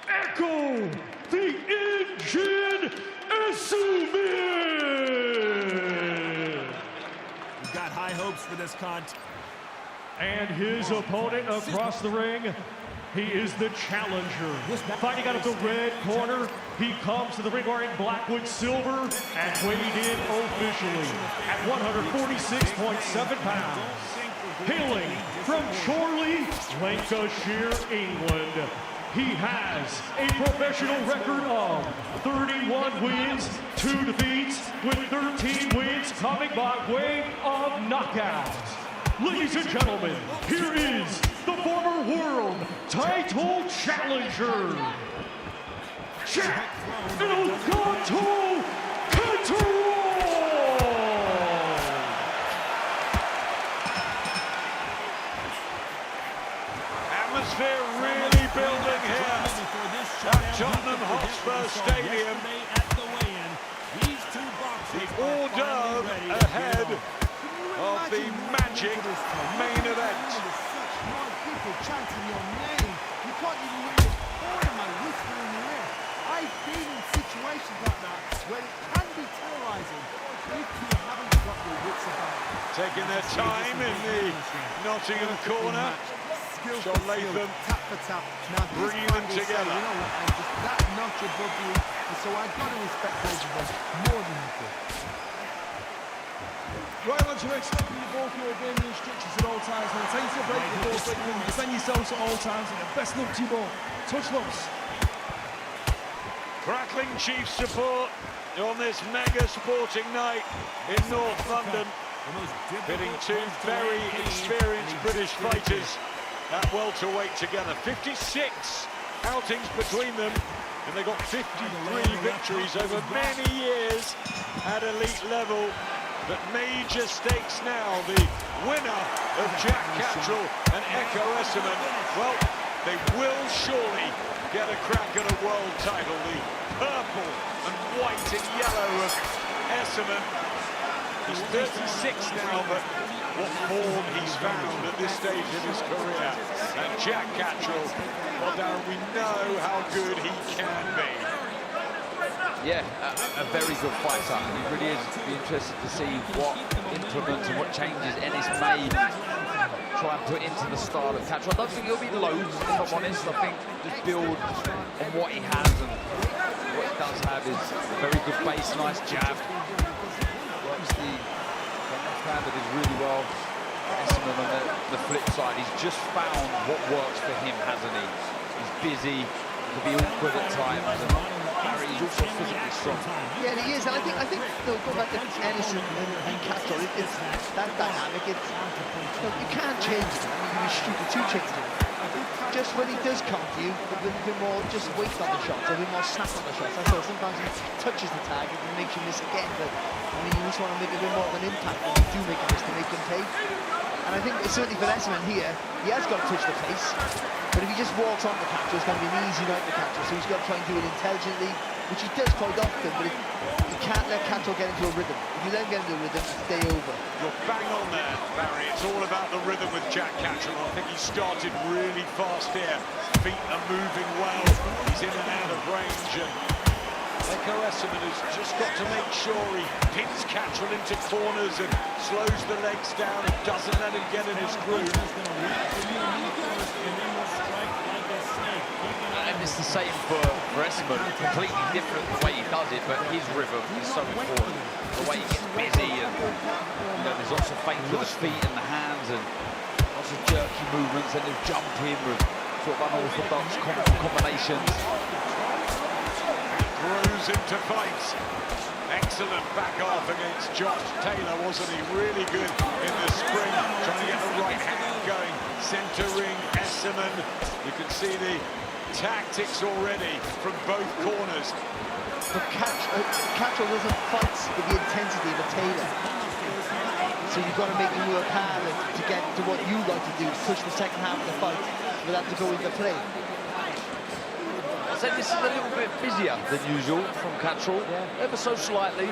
Echo the Engine Essuman. We've got high hopes for this cunt. And his opponent across the ring, he is the challenger. Fighting out of the red corner, he comes to the ring wearing Blackwood silver and weighed in officially at 146.7 pounds. Hailing from Chorley, Lancashire, England, he has a professional record of 31 wins, 2 defeats, with 13 wins coming by way of knockouts. Ladies and gentlemen, here is the former world title challenger, Jack Elgato Keteron. Atmosphere really building here at Tottenham Hotspur Stadium. The hors d'oeuvre ahead of the magic main event. People chanting your name. You can't even really afford them and whisper in your ear. I've been in situations like that where it can be terrorizing if you haven't got your wits about it. Taking their time in the Nottingham corner. John Latham tap for tap. Now bringing them together. You know what? That notch above you, and so I've got to respect both of them more than you do. Right, lads, you're expecting you both your game instructions at all times. When it's time to break the ball, defend yourselves at all times, and the best luck to you both. Touch lumps. Crackling Chiefs support on this mega sporting night in North London. Pitting two very experienced British fighters at welterweight together. 56 outings between them, and they got 53 victories over many years at elite level. But major stakes now. The winner of Jack Catterall and Echo Esserman, well, they will surely get a crack at a world title. The purple and white and yellow of Esserman. He's 36 now, but what form he's found at this stage in his career. And Jack Catterall, well, Darren, we know how good he can be. Yeah, a very good fighter. He really is. Be interested to see what implements and what changes Ennis may try and put into the style of Catterall. I don't think he'll be loads, if I'm honest. I think just build on what he has, and what he does have is a very good base, nice jab. Works the left-handed is really well. Esserman on the flip side, he's just found what works for him, hasn't he? He's busy, can be awkward at times, and Barry is also physically strong. Yeah, he is, and I think go back to Ennis and Catterall, it's that dynamic. Look, you can't change it. I mean, you're stupid to change it. Just when he does come to you, a bit more just weight on the shots, a bit more snap on the shots. That's all. Sometimes he touches the target and makes you miss again, but I mean, you just want to make a bit more of an impact when you do make a miss to make them pay. And I think certainly for Esserman here, he has got to touch the face, but if he just walks on the Catterall, it's going to be an easy night for Catterall, so he's got to try and do it intelligently, which he does quite often, but you can't let Catterall get into a rhythm. If you let him get into a rhythm, it's day over. You're bang on there, Barry. It's all about the rhythm with Jack Catterall. I think he started really fast here. Feet are moving well. He's in and out of range. And Echo Esserman has just got to make sure he pins Catterall into corners and slows the legs down and doesn't let him get in his groove. And it's the same for Esserman, completely different the way he does it, but his rhythm is so important. The way he gets busy, and there's lots of feint with the feet and the hands, and lots of jerky movements, and he'll jump in with sort of unorthodox combinations. Grows into fights. Excellent back half against Josh Taylor, wasn't he? Really good in the spring, trying to get the right hand going. Centre ring, Esserman. You can see the tactics already from both corners. But Catterall doesn't fight with the intensity of a Taylor. So you've got to make him work harder to get to what you like to do, push the second half of the fight for that to go into play. I'd say this is a little bit busier than usual from Catterall, ever so slightly.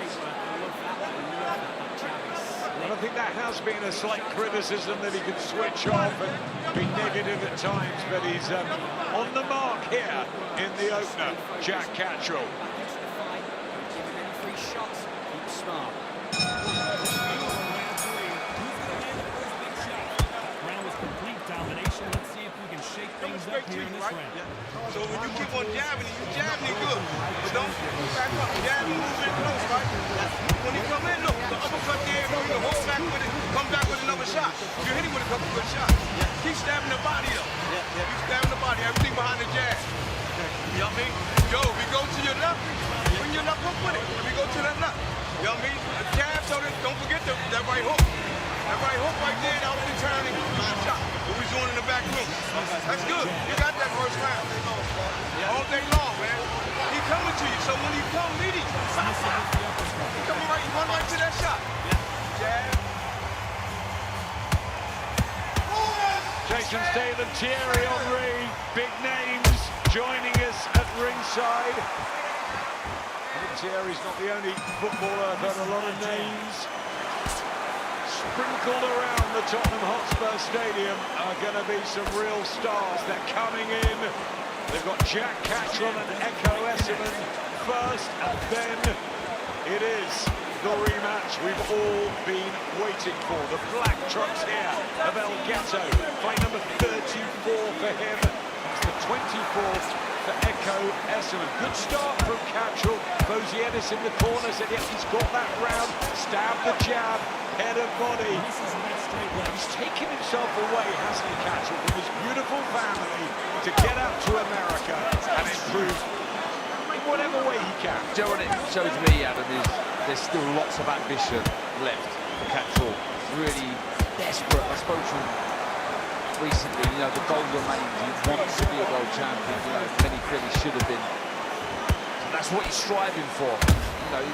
And I think that has been a slight criticism that he can switch off and be negative at times, but he's on the mark here in the opener, Jack Catterall. Up here in this round. So when you keep on jabbing it, you jabbing it good. But don't back up, jab and move it close, right? When he come in, look, the uppercut there, you hold back with it, come back with another shot. You hit him with a couple good shots. Keep stabbing the body up. Keep stabbing the body, everything behind the jab. You know what I mean? Yo, if you go to your left, bring your left hook with it. If you go to that left, you know what I mean? The jab, so don't forget that right hook. That right hook right there, that was the turning shot. What we doing in the back room. That's good. You got that first round. All day long, man. He coming to you, so when he come, meet him. He coming right, run right to that shot. Jab. Jason Statham, Thierry Henry, big names joining us at ringside. I think Thierry's not the only footballer, but a lot of names sprinkled around the Tottenham Hotspur Stadium are going to be some real stars. They're coming in. They've got Jack Cattrall and Echo Esserman first, and then it is the rematch we've all been waiting for. The black trunks here of El Gato. Fight number 34 for him. It's the 24th for Echo Esserman. Good start from Cattrall. Bozienis in the corner said, yep, he's got that round. Stab the jab, head and body. He's taken himself away, hasn't he, Cattrall, from his beautiful family to get out to America and improve in whatever way he can. Joe, what it shows me, Adam, is there's still lots of ambition left for Cattrall. Really desperate. I spoke to him recently, you know, the goal remains. He wants to be a world champion. You know, many feel he should have been. So that's what he's striving for. You know,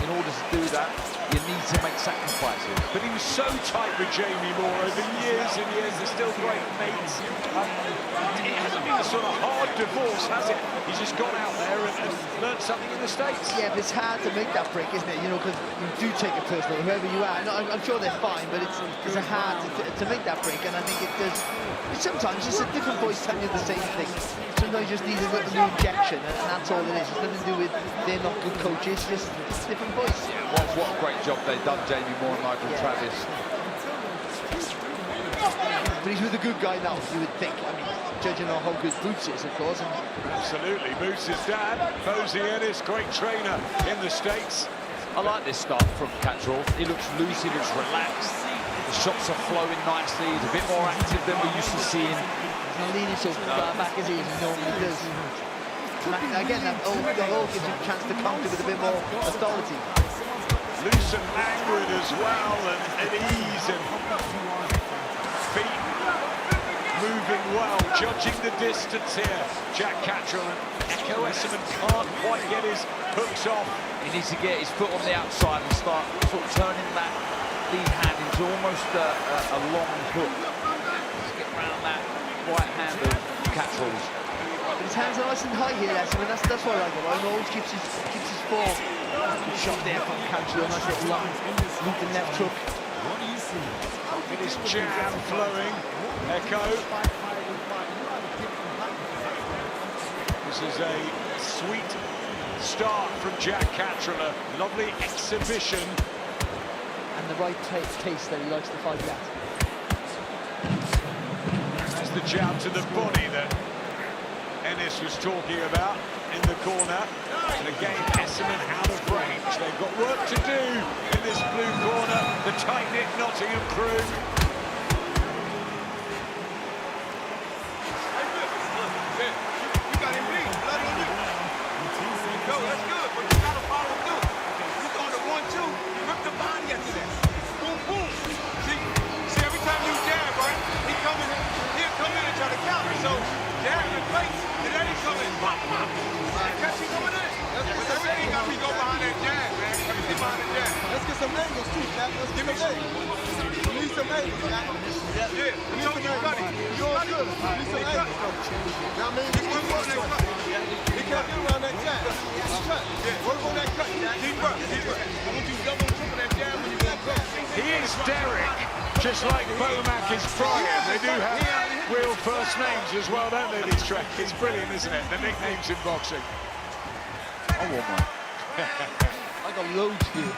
in order to do that, you need to make sacrifices. But he was so tight with Jamie Moore over years and years. They're still great mates. It hasn't been a sort of hard divorce, has it? He's just gone out there and learned something in the States. Yeah, but it's hard to make that break, isn't it? You know, because you do take it personal, whoever you are. I'm sure they're fine, but it's hard to make that break, and I think it does. Sometimes it's a different voice telling you the same thing. Sometimes you just need a little new injection, and that's all it is. It's nothing to do with they're not good coaches, just it's a different voice. Yeah, what a great job they've done, Jamie Moore and Michael Travis. But he's with a good guy now, you would think. I mean, judging on how good Boots is, of course. Absolutely. Boots' dad, Bozienis, great trainer in the States. I like this start from Cattrall. He looks loose, he looks relaxed. The shots are flowing nicely. He's a bit more active than we're used to seeing. He's not leaning so far back as he normally does. And again, that all gives him a chance to counter with a bit more authority. Loose and angered as well, and at ease, and feet moving well, judging the distance here. Jack Cattrall and Echo Esserman can't quite get his hooks off. He needs to get his foot on the outside and start sort of turning that lead hand into almost a long hook. Just get around that right hand of Cattrall's. But his hands are nice and high here, Esserman. That's what I like about him. He always keeps his form. Good shot there from Cattrall. Nice little long loop and left hook. It is jab flowing. Echo. This is a sweet start from Jack Cattrall. A lovely exhibition. And the right pace that he likes to fight at. That's the jab to the body that Ennis was talking about in the corner. And again, Esserman out of range. They've got work to do in this blue corner. The tight-knit Nottingham crew. Let's get some angles too, Pat. Let's get some angles. We need some angles, Pat. Yeah, we need some angles. You're doing good. We need some angles, coach. You know what I mean? He can't get around that jab. Cut. Work on that cut. Deep breath. Deep breath. I want you to double and triple that jab when you go cut. He is Derek, just like Bomac is Brian. They do have real first names as well, don't they, these tracks? It's brilliant, isn't it? The nicknames in boxing. I want one. I got loads for you.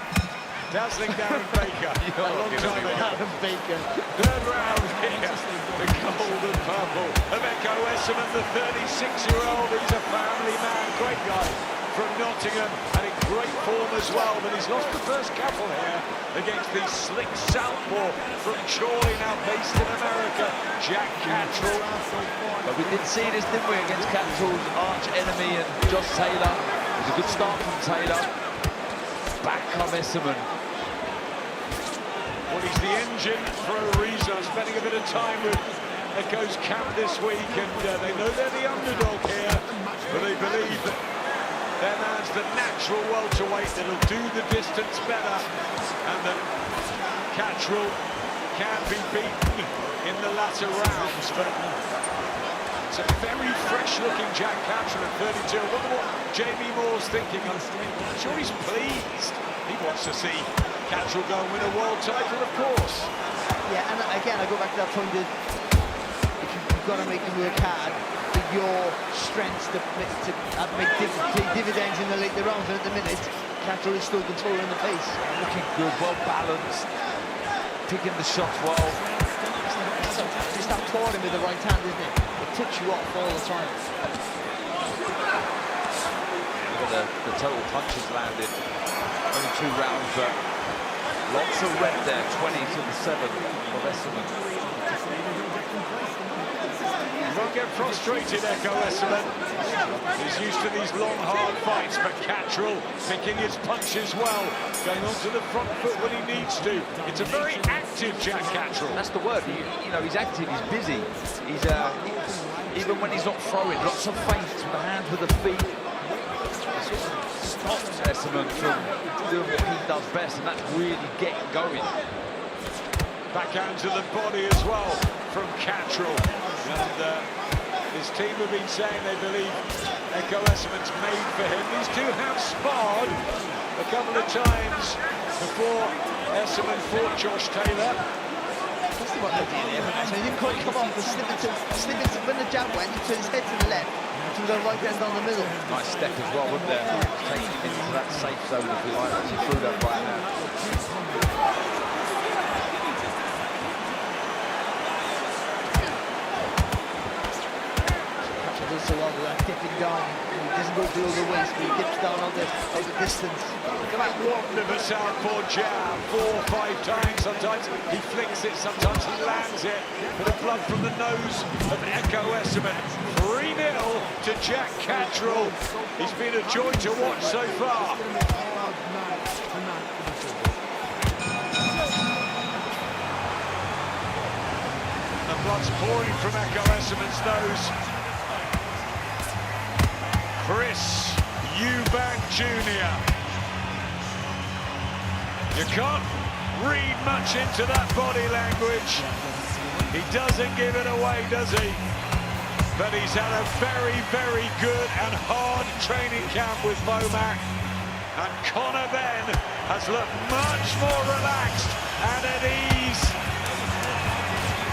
Dazzling Darren Baker. A long time ago. Darren Baker. Third round here. The gold and purple of Echo Esserman, the 36-year-old. He's a family man. Great guy from Nottingham and in great form as well. But he's lost the first couple here against the slick southpaw from Chorley, now based in America, Jack Cattrall. But we did see this, didn't we, against Cattrall's arch enemy and Josh Taylor. It was a good start from Taylor. Back come Esserman. Well, he's the engine for a reason. I'm spending a bit of time with Echo's camp this week, and they know they're the underdog here, but they believe that their man's the natural welterweight that'll do the distance better, and that Cattrall can be beaten in the latter rounds. But it's a very fresh-looking Jack Cattrall at 32. I wonder what Jamie Moore's thinking. I'm sure he's pleased. He wants to see Cattrall go and win a world title, of course. Yeah, and again, I go back to that point that if you've got to make them work hard for your strengths to take dividends in the later rounds, and at the minute, Cattrall is still controlling the pace. Looking good, well balanced, picking the shots well. Just that pouring with the right hand, isn't it? It tips you off all the time. Look at the total punches landed. Only 2 rounds, but lots of red there. 20 to the 7 of Esserman. You won't get frustrated, Echo Esserman. He's used to these long, hard fights, but Cattrall picking his punches well, going onto the front foot when he needs to. It's a very active Jack Cattrall. That's the word. You know, he's active, he's busy. He's even when he's not throwing, lots of feints with the hands, with the feet. Stops Esserman from doing what he does best, and that's really getting going. Backhand to the body as well from Cattrall. And his team have been saying they believe Echo Esserman's made for him. These two have sparred a couple of times before Esserman fought Josh Taylor. That's what they did here. So he didn't quite come off, but slipping when the jab went, he turned his head to the left, to the right hand down the middle. Nice step as well, wasn't there? Taking him into that safe zone, if you like, as he threw that right hand. Does so well with that dipping down. He doesn't go below the waist, but he dips down on the distance. Look at that wand of a southpaw jab, 4 or 5 times. Sometimes he flicks it, sometimes he lands it. Bit of blood from the nose of Echo Esserman. 3-0 to Jack Cattrall. He's been a joy to watch so far. The blood's pouring from Echo Esserman's nose. Chris Eubank Jr. You can't read much into that body language. He doesn't give it away, does he? But he's had a very, very good and hard training camp with Bomac. And Conor Benn has looked much more relaxed and at ease.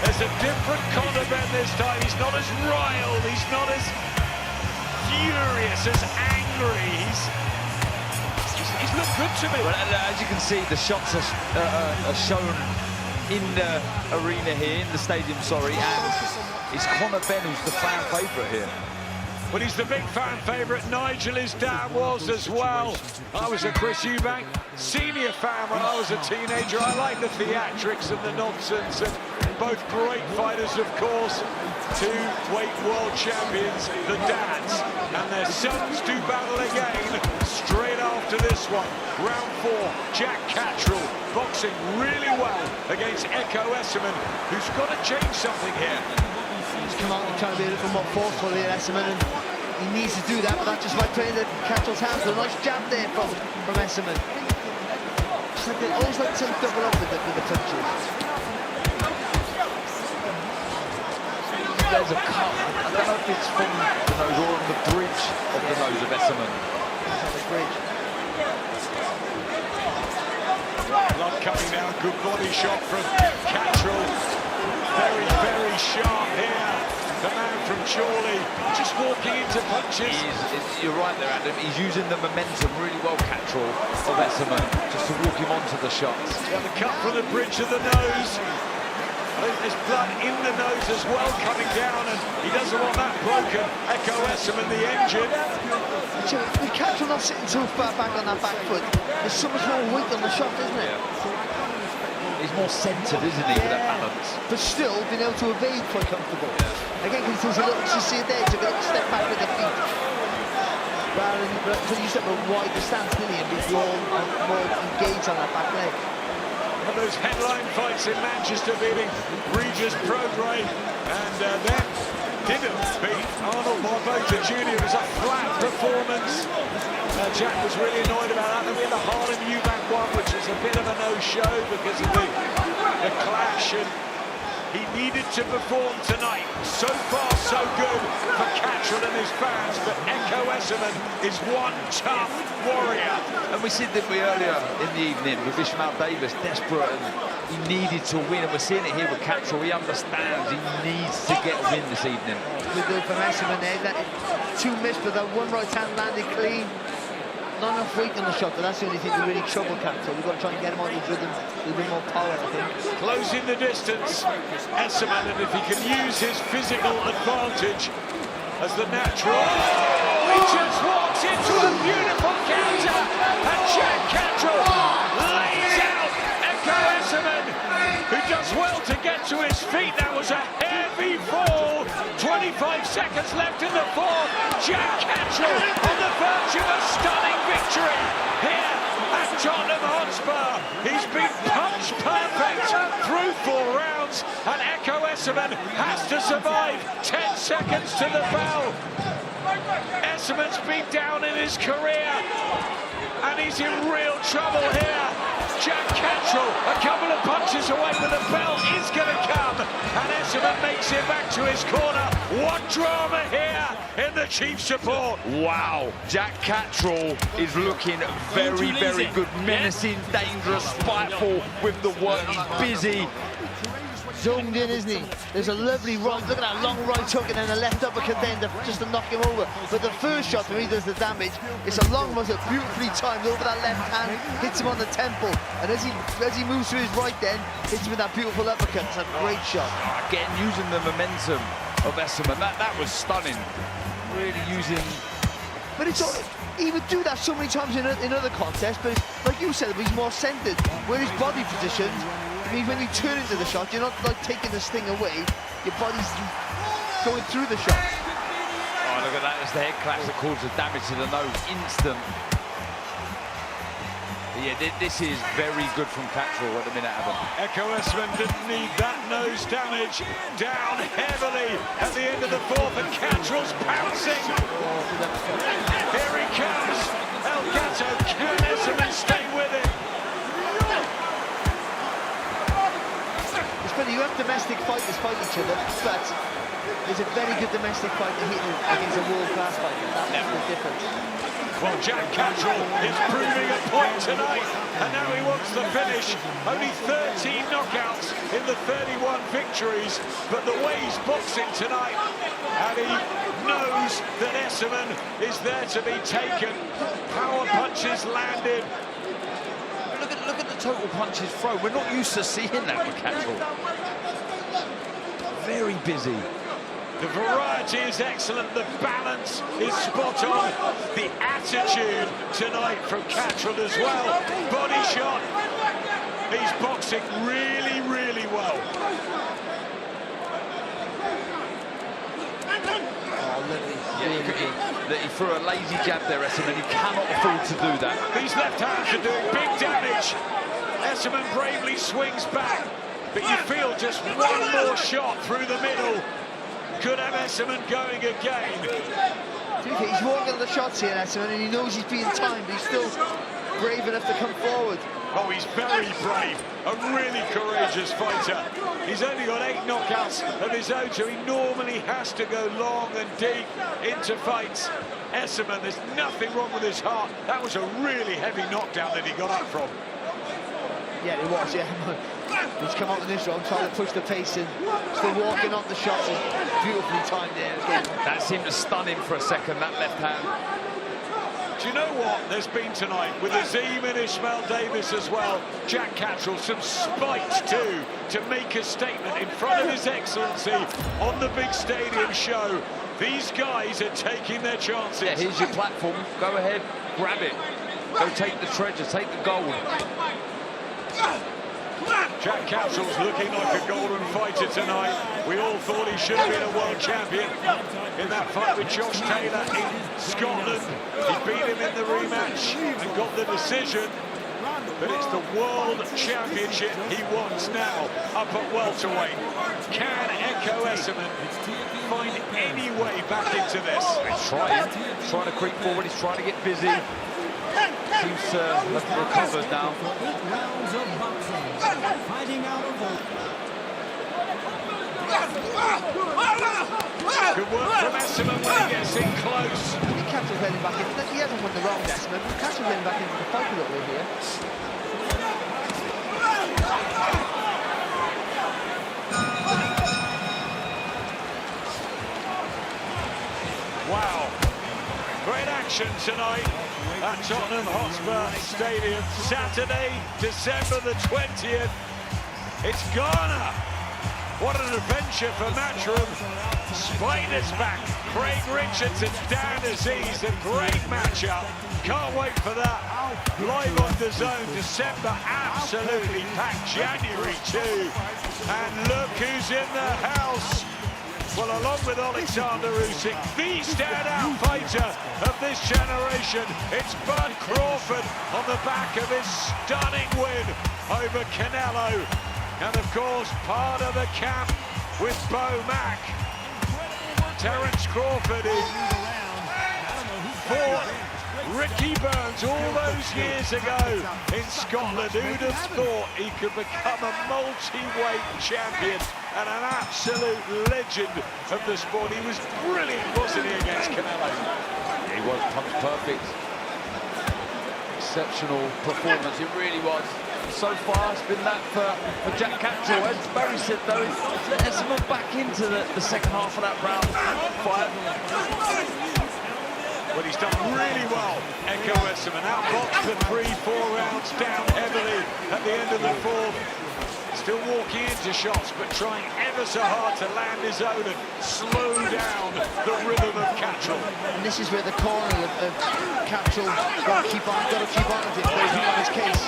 There's a different Conor Benn this time. He's not as riled, he's not as furious, as angry. He's looked good to me. Well, as you can see, the shots are shown in the arena here, in the stadium, sorry, and it's Conor Benn who's the fan favourite here. Well, he's the big fan favourite. Nigel, his dad, was as well. I was a Chris Eubank senior fan when I was a teenager. I like the theatrics and the nonsense, and both great fighters, of course. 2 weight world champions, the dads, and their sons do battle again straight after this one. Round 4, Jack Cattrall boxing really well against Echo Esserman, who's got to change something here. He's come out and trying to be a little more forceful here, Esserman, and he needs to do that, but that's just by playing the Cattrall's hands. A nice jab there from Esserman. Just like they always like to double up with the punches. There's a cut. I don't know if it's from the nose or on the bridge of the nose of Esserman. On the bridge. Blood coming down, good body shot from Cattrall. Very, very sharp here. The man from Chorley, just walking into punches. You're right there, Adam. He's using the momentum really well, Cattrall, of Esserman, just to walk him onto the shots. Yeah, the cut from the bridge of the nose. There's blood in the nose as well coming down, and he doesn't want that broken. Echo Esserman, the engine. The Cattrall not sitting too far back on that back foot. There's so much more weight on the shot, isn't it? Yeah. He's more centred, isn't he, with that balance? But still, being able to evade quite comfortable. Again, because he's a little, you see it there, took a little step back with the feet. Rather than, because he's at a wider stance, didn't he, and be more engaged on that back leg. One of those headline fights in Manchester beating Regis Prograis, and then didn't beat Arnold Barboza Jr. It was a flat performance. Jack was really annoyed about that. Then we had the Harlem Eubank one, which was a bit of a no-show because of the clash, and He needed to perform tonight. So far, so good for Cattrall and his fans, but Echo Esserman is one tough warrior. And we said that earlier in the evening with Ishmael Davis, desperate, and he needed to win. And we're seeing it here with Cattrall. He understands he needs to get a win this evening. Good do from Esserman there. That 2 missed, but that one right hand landed clean. Not enough weight on the shot, but that's the only thing that really trouble Cattrall. We've got to try and get him on his rhythm with a bit more power, I think. Closing the distance, Esserman, and if he can use his physical advantage as the natural. He just walks into a beautiful counter, and Jack Cattrall lays out Echo Esserman, who does well to get to his feet. That was a heavy fall. 25 seconds left in the fourth. Jack Cattrall on the verge of a stunning victory here at Tottenham Hotspur. He's been punch perfect through 4 rounds, and Echo Esserman has to survive 10 seconds to the bell. Esserman's been down in his career, and he's in real trouble here. Jack Cattrall, a couple of punches away, but the bell is going to come, and Esserman makes it back to his corner. What drama here in the chief support. Wow, Jack Cattrall is looking very, very good. Menacing, dangerous, spiteful with the work. He's busy. Zoned in, isn't he? There's a lovely right, look at that long right hook and then a left uppercut then just to knock him over. But the first shot when he does the damage, it's a long muscle, beautifully timed over that left hand, hits him on the temple. And as he moves to his right then, hits him with that beautiful uppercut. It's a great shot. Again, using the momentum of Esserman. That was stunning. Really using... But it's all, he would do that so many times in other contests, but like you said, he's more centered. Where his body positioned, I mean, when you turn into the shot, you're not like taking the sting away. Your body's going through the shot. Oh, look at that. It's the head clash that causes damage to the nose. Instant. Yeah, this is very good from Cattrall at the minute, Adam. Echo Esserman didn't need that nose damage. Down heavily at the end of the fourth, and Cattrall's pouncing. Here he comes. El Gato. Can Esserman stay with it? It's funny, you have domestic fighters fight each other, but there's a very good domestic fighter here against a world-class fighter. That's the difference. Well, Jack Cattrall is proving a point tonight, and now he wants the finish. Only 13 knockouts in the 31 victories, but the way he's boxing tonight, and he knows that Esserman is there to be taken. Power punches landed. Look at the total punches thrown. We're not used to seeing that with Cattrall. Very busy. The variety is excellent, the balance is spot on. The attitude tonight from Cattrall as well. Body shot. He's boxing really, really well. Oh, lovely. Yeah, he threw a lazy jab there, Esserman. He cannot afford to do that. These left hands are doing big damage. Esserman bravely swings back, but you feel just one more shot through the middle could have Esserman going again. He's walking on the shots here, Esserman, and he knows he's being timed, but he's still brave enough to come forward. Oh, he's very brave, a really courageous fighter. He's only got 8 knockouts of his own, so he normally has to go long and deep into fights. Esserman, there's nothing wrong with his heart. That was a really heavy knockdown that he got up from. Yeah, it was, yeah. He's come out in this round, trying to push the pace in. Still walking on the shots, and beautifully timed there again. That seemed to stun him for a second, that left hand. Do you know what there's been tonight with Azim and Ishmael Davis as well? Jack Cattrall, some spite too, to make a statement in front of His Excellency on the big stadium show. These guys are taking their chances. Yeah, here's your platform. Go ahead, grab it. Go take the treasure, take the gold. Jack Cattrall's looking like a golden fighter tonight. We all thought he should have been a world champion in that fight with Josh Taylor in Scotland. He beat him in the rematch and got the decision. But it's the world championship he wants now, up at welterweight. Can Echo Esserman find any way back into this? He's trying to creep forward, he's trying to get busy. Seems to have recovered now. Good work from Esserman when he gets in close. I think Castle's heading back in. He hasn't won the round, Esserman, but Castle's heading back into the fight a little bit here. Wow. Great action tonight at Tottenham Hotspur Stadium. Saturday, December the 20th. It's Ghana. What an adventure for Matchroom. Spiders back. Craig Richards and Dan Aziz. A great matchup. Can't wait for that. Live on the zone. December absolutely packed. January too. And look who's in the house. Well, along with Alexander Usyk, the standout fighter of this generation, it's Bud Crawford on the back of his stunning win over Canelo. And of course, part of the camp with Bo Mack. Terence Crawford in for Ricky Burns all those years ago in Scotland. Who'd have thought he could become a multi-weight champion and an absolute legend of the sport? He was brilliant, wasn't he, against Canelo? Yeah, he was punch perfect. Exceptional performance, it really was. So far, it's been that for Jack Catterall. As Barry said, though, it's let Esserman back into the second half of that round 5. Well, he's done really well, Echo Esserman. Outboxed for 3-4 rounds, down heavily at the end of the fourth. Still walking into shots, but trying ever so hard to land his own and slow down the rhythm of Catterall. And this is where the corner of Catterall got to keep on at it, keep on his case.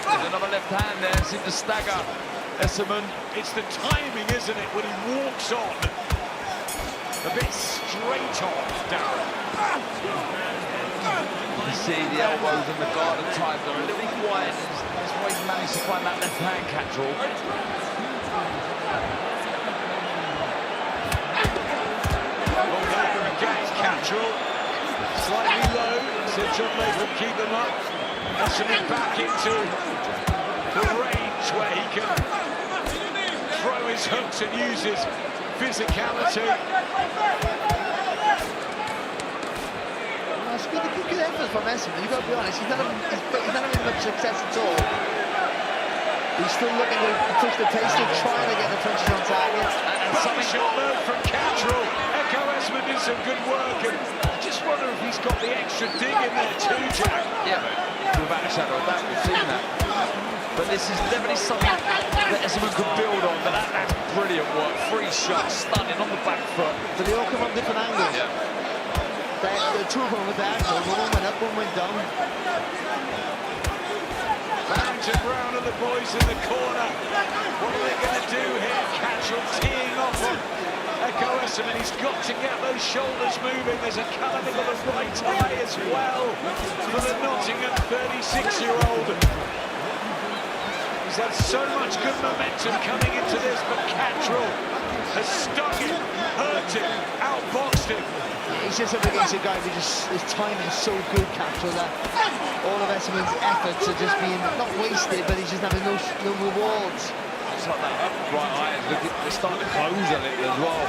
There's another left hand there, seemed to stagger Esserman. It's the timing, isn't it, when he walks on. A bit straight on, Darren. You see the elbows and the guard and ties are a little wide. That's why he's managed to find that left hand, Catterall. Over against Catterall. Slightly low. So John Latham keep them up. Esserman back into the range where he can throw his hooks and use his physicality. It's been a good effort from Esserman, you've got to be honest. He's not having much success at all. He's still looking to push the pace, still trying to get the punches on target. And some shot move from Catterall. Echo Esserman did some good work, and I just wonder if he's got the extra dig in there too, Jack. Yeah, without a shadow of doubt, we've seen that. But this is definitely something that Esserman could build on. But that's brilliant work. 3 shots, stunning on the back foot. But they all come from different angles. Yeah. The two of them with the angles, one went up, one went down. Round to Brown and the boys in the corner. What are they going to do here? Catterall teeing off on Echo Esserman. He's got to get those shoulders moving. There's a cutting of the right eye as well for the Nottingham 36-year-old. He's had so much good momentum coming into this, but Catterall has stung him, hurt him, outboxed him. He's just up against a guy who his timing's so good, Catterall, that all of Esserman's efforts are just being not wasted, but he's just having no rewards. It's like that right eye, they're starting to close a little as well.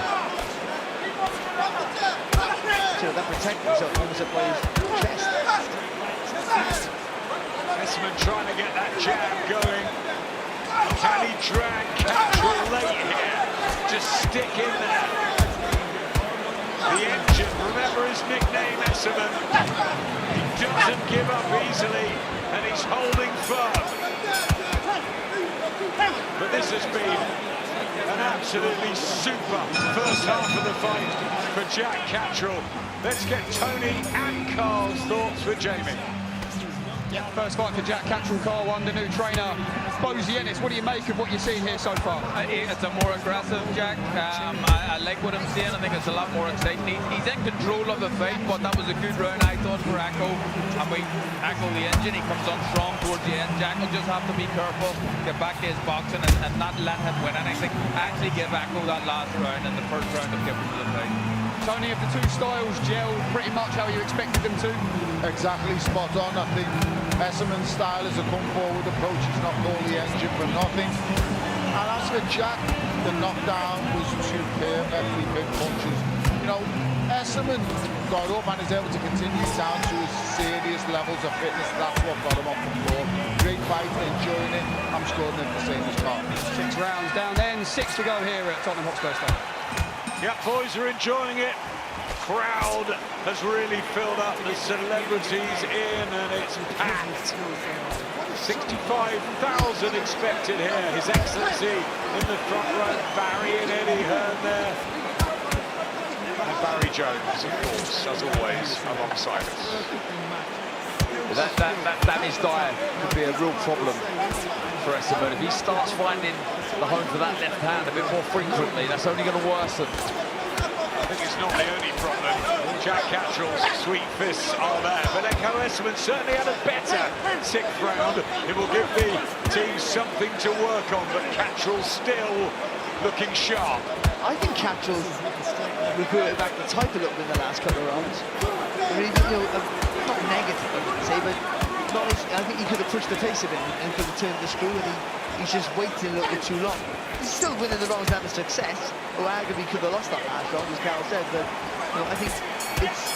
So that protects himself almost up by his chest. Esserman trying to get that jab going. Can he drag Catterall late here? Just stick in there. The engine, remember his nickname, Esserman. He doesn't give up easily, and he's holding firm. But this has been an absolutely super first half of the fight for Jack Catterall. Let's get Tony and Carl's thoughts for Jamie. Yeah, first fight for Jack Catterall, Carl, under new trainer Bo Yenis. What do you make of what you've seen here so far? It's a more aggressive Jack. I like what I'm seeing. I think it's a lot more exciting. He's in control of the fight, but that was a good round, I thought, for Echo. And we Echo the engine. He comes on strong towards the end. Jack will just have to be careful, get back to his boxing and not let him win anything. Actually give Echo that last round and the first round of giving to the fight. Tony, if the two styles gel pretty much how you expected them to? Exactly, spot on. I think Esserman's style is a come forward approach. He's not called the engine for nothing. And as for Jack, The knockdown was superb, every big punches. You know, Esserman got up and is able to continue down to his serious levels of fitness. That's what got him off the floor. Great fight, enjoying it. I'm scoring it the same as Carl. 6 rounds down then, 6 to go here at Tottenham Hotspur Stadium. Yeah, boys are enjoying it. Crowd has really filled up. The celebrities in and it's packed. 65,000 expected here. His Excellency in the front row, Barry and Eddie Hearn there. And Barry Jones, of course, as always, alongside us. That damaged eye could be a real problem for Esserman. If he starts finding the home for that left hand a bit more frequently, that's only going to worsen. I think it's not the only problem. Jack Cattrall's sweet fists are there, but Echo Esserman certainly had a better 6th round. It will give the team something to work on, but Cattrall's still looking sharp. I think Cattrall's reverted back to type a little bit in the last couple of rounds. I mean, you know, not negative, I wouldn't say, but not as, I think he could have pushed the pace a bit and could have turned the screw, and he's just waiting a little bit too long. He's still winning the rounds, having success. Or arguably could have lost that last round, as Carl said, but you know, I think it's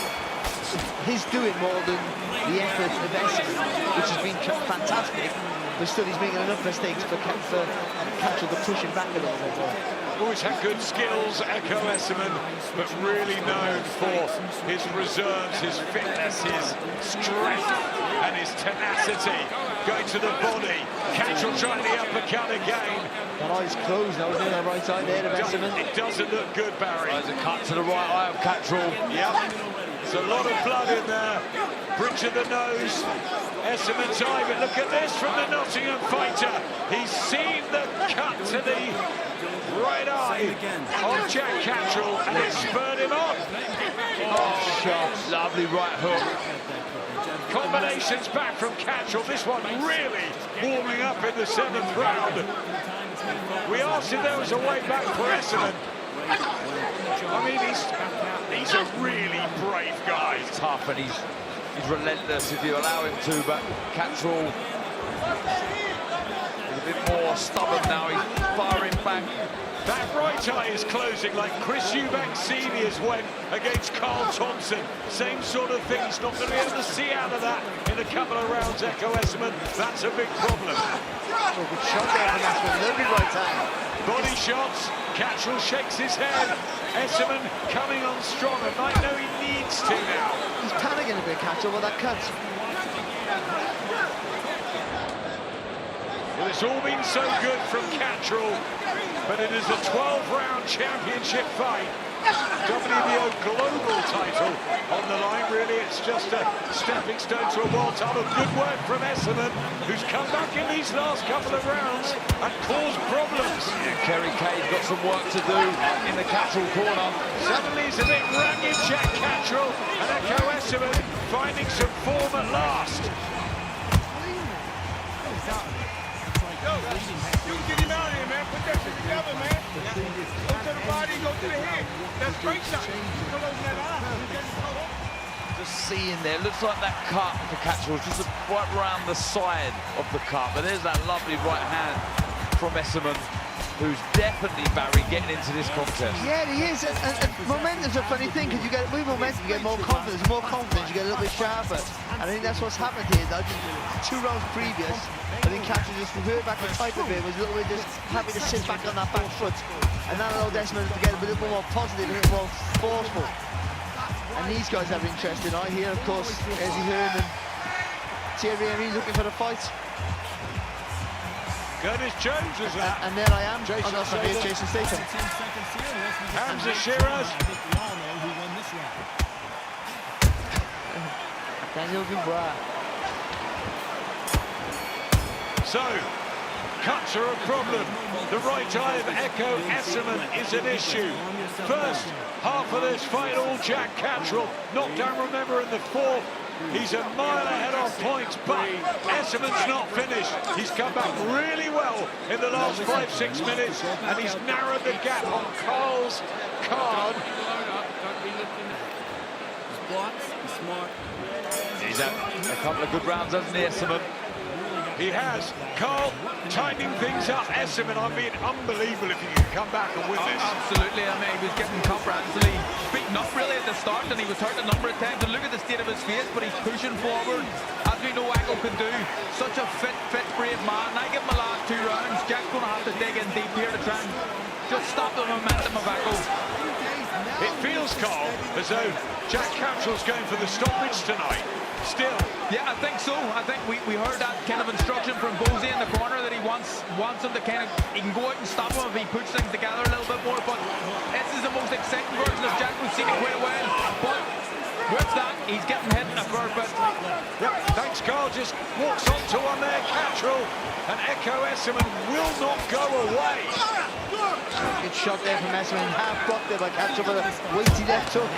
his doing more than the effort of Esserman, which has been fantastic, but still he's making enough mistakes for Cattrall to push him back a little bit. Always had good skills, Echo Esserman, but really known for his reserves, his fitness, his strength and his tenacity. Going to the body, Cattrall trying the uppercut again. That eye's closed now, isn't it? The right side there of Esserman. It doesn't look good, Barry. There's a cut to the right eye of Cattrall. Yep, there's a lot of blood in there. Bridge of the nose, Esserman's eye, but look at this from the Nottingham fighter. He's seen the cut to the right eye of Jack Cattrall and it spurred him on. Oh, shot. Lovely right hook. Combinations back from Cattrall. This one really warming up in the 7th round. We asked if there was a way back for Esserman. I mean, he's a really brave guy. He's tough and he's relentless if you allow him to, but Cattrall is a bit more stubborn now. He's firing back. That right eye is closing like Chris Eubank Sr.'s went against Carl Thompson. Same sort of thing. He's not going to be able to see out of that in a couple of rounds, Echo Esserman. That's a big problem. Oh, good shot there from Esserman. Lovely right hand. Body shots. Cattrall shakes his head. Esserman coming on strong and might know he needs to now. He's panicking a bit, Cattrall, with that cut. Well, it's all been so good from Cattrall, but it is a 12-round championship fight. WBO global title on the line. Really, it's just a stepping stone to a world title. Good work from Esserman, who's come back in these last couple of rounds and caused problems. Yeah, Kerry Kay's got some work to do in the Cattrall corner. Suddenly he's a bit rugged, Jack Cattrall, and Echo Esserman finding some form at last. You can get him out of here, man. Put that shit together, man. Go to the body, go to the head. That's straight shot. Come over that eye. Just seeing there, looks like that cut for Cattrall is just right around the side of the cut, but there's that lovely right hand from Esserman, who's definitely, Barry, getting into this contest. Yeah, he is. And momentum's a funny thing, because you get with momentum, you get more confidence. More confidence, you get a little bit sharper. And I think that's what's happened here. I think 2 rounds previous, I think Cattrall just reverted back the type of it, was a little bit just happy to sit back on that back foot. And that allowed Esserman to get a little more positive, a little more forceful. And these guys have interest in eye here, of course, Eddie Hearn and Thierry Henry looking for the fight. Curtis Jones was that. And there I am, on the side of Jason Statham. Hamza Shiraz. Daniel Dubois. So, cuts are a problem. The right eye of Echo Esserman is an issue. First half of this fight, all Jack Cattrall. Knocked down, remember, in the 4th. He's a mile ahead on points, but Esserman's not finished. He's come back really well in the last 5-6 minutes, and he's narrowed the gap on Carl's card. He's had a couple of good rounds, hasn't he, Esserman? He has. Carl tightening things up. Esserman, I mean, unbelievable if he can come back and win this. Absolutely. I mean, he was getting comprehensively beaten up really at the start, and he was hurt a number of times. And look at the state of his face, but he's pushing forward, as we know Echo can do. Such a fit, brave man. I give him the last 2 rounds. Jack's going to have to dig in deep here to try and just stop the momentum of Echo. It feels, Carl, as though Jack Cantrell's going for the stoppage tonight. Still. Yeah, I think so. I think we heard that kind of instruction from Bozy in the corner that he wants him to kind of, he can go out and stop him if he puts things together a little bit more. But this is the most exciting version of Jack we've seen in quite a while. But with that, he's getting hit in a fair bit. Yep, thanks, Carl. Just walks onto one there, Cantrell, and Echo Esserman will not go away. Good shot there from Esserman, half blocked there by Cantrell, but a weighty left hook.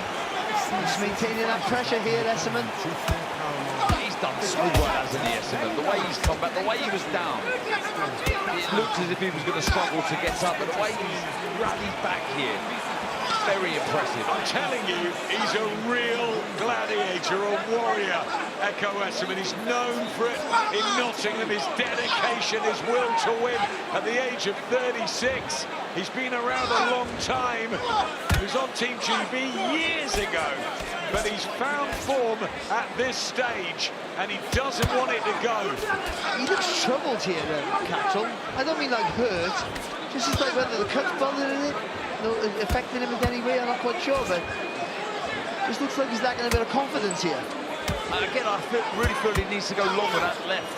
He's maintaining that pressure here, Esserman. He's done so well, hasn't he, Esserman? The way he's come back, the way he was down, it looked as if he was going to struggle to get up, but the way he rallied back here, very impressive. I'm telling you, he's a real gladiator, a warrior, Echo Esserman. He's known for it in Nottingham, his dedication, his will to win at the age of 36. He's been around a long time. He was on Team GB years ago, but he's found form at this stage, and he doesn't want it to go. He looks troubled here, Cantrell. I don't mean like hurt, just as like whether the cut's bothering it, affecting him in any way, I'm not quite sure, but just looks like he's lacking a bit of confidence here. Again, I really feel he needs to go long with that left.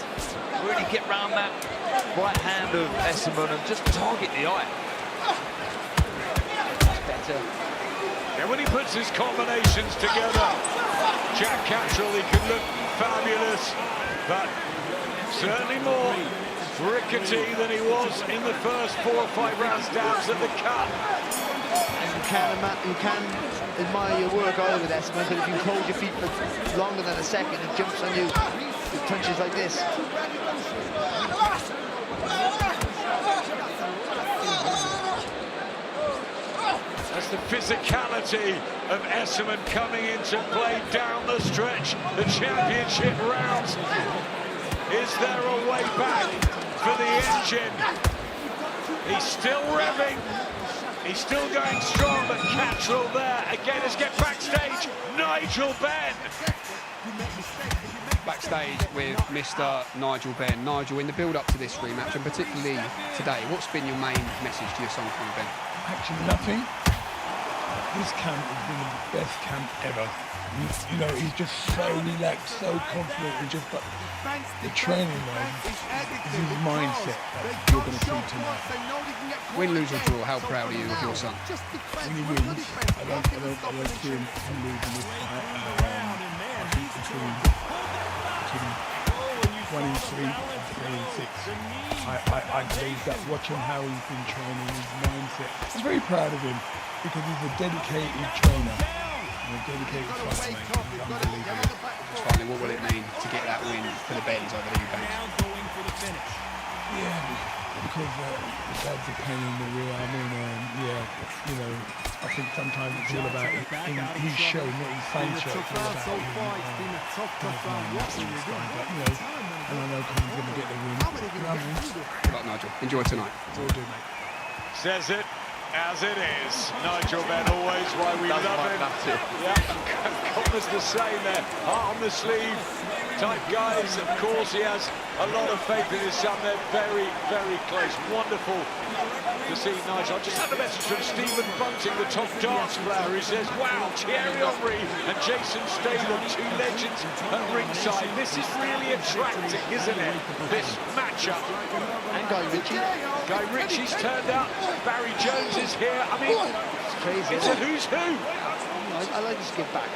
Really get round that right hand of Esserman and just target the eye. Better. And when he puts his combinations together, Jack Cantrell, he can look fabulous, but certainly more rickety than he was in the first 4 or 5 round stabs at the cut. And you can admire your work either with Esserman, but if you hold your feet for longer than a second, it jumps on you with punches like this. That's the physicality of Esserman coming into play down the stretch. The championship rounds. Is there a way back for the engine? He's still revving. He's still going strong, but Cantrell there. Again, let's get backstage. Nigel Benn. Backstage with Mr. Nigel Benn. Nigel, in the build-up to this rematch, and particularly today, what's been your main message to your son, Ben? Actually, nothing. This camp has been the best camp ever. You know, he's just so relaxed, so confident, and just like the training, man, is his mindset that you're going to see tonight. Win, lose or draw, how proud are you of your son? When he wins, I don't see him losing this fight. I think between 1 in 3 and 3 in 6. I believe that watching how he's been training, his mindset. I'm very proud of him because he's a dedicated trainer. And a dedicated fighter, mate. He's unbelievable. Finally, what will it mean to get that win for the Benns over the Eubanks? Yeah, because the dad's a pain in the rear. I mean, you know, I think sometimes it's all about his show, not his son's show. It's all about him. But, you know, and I know Connor's going to get the win. Good luck, Nigel. Enjoy tonight. Will do, mate. Says it as it is. Nigel Benn, always why we love him. Yeah, Connor's the same there. Heart on the sleeve type guys. Of course, he has a lot of faith in his son. They're very, very close. Wonderful to see Nigel. I just had a message from Stephen Bunting, the top darts player, who says, wow, Thierry Henry and Jason Statham, 2 legends at ringside. This is really attracting, isn't it? This matchup. And Guy Ritchie. Guy Ritchie's turned up. Barry Jones is here. I mean, it's crazy. It's a who's who. I like to skip back.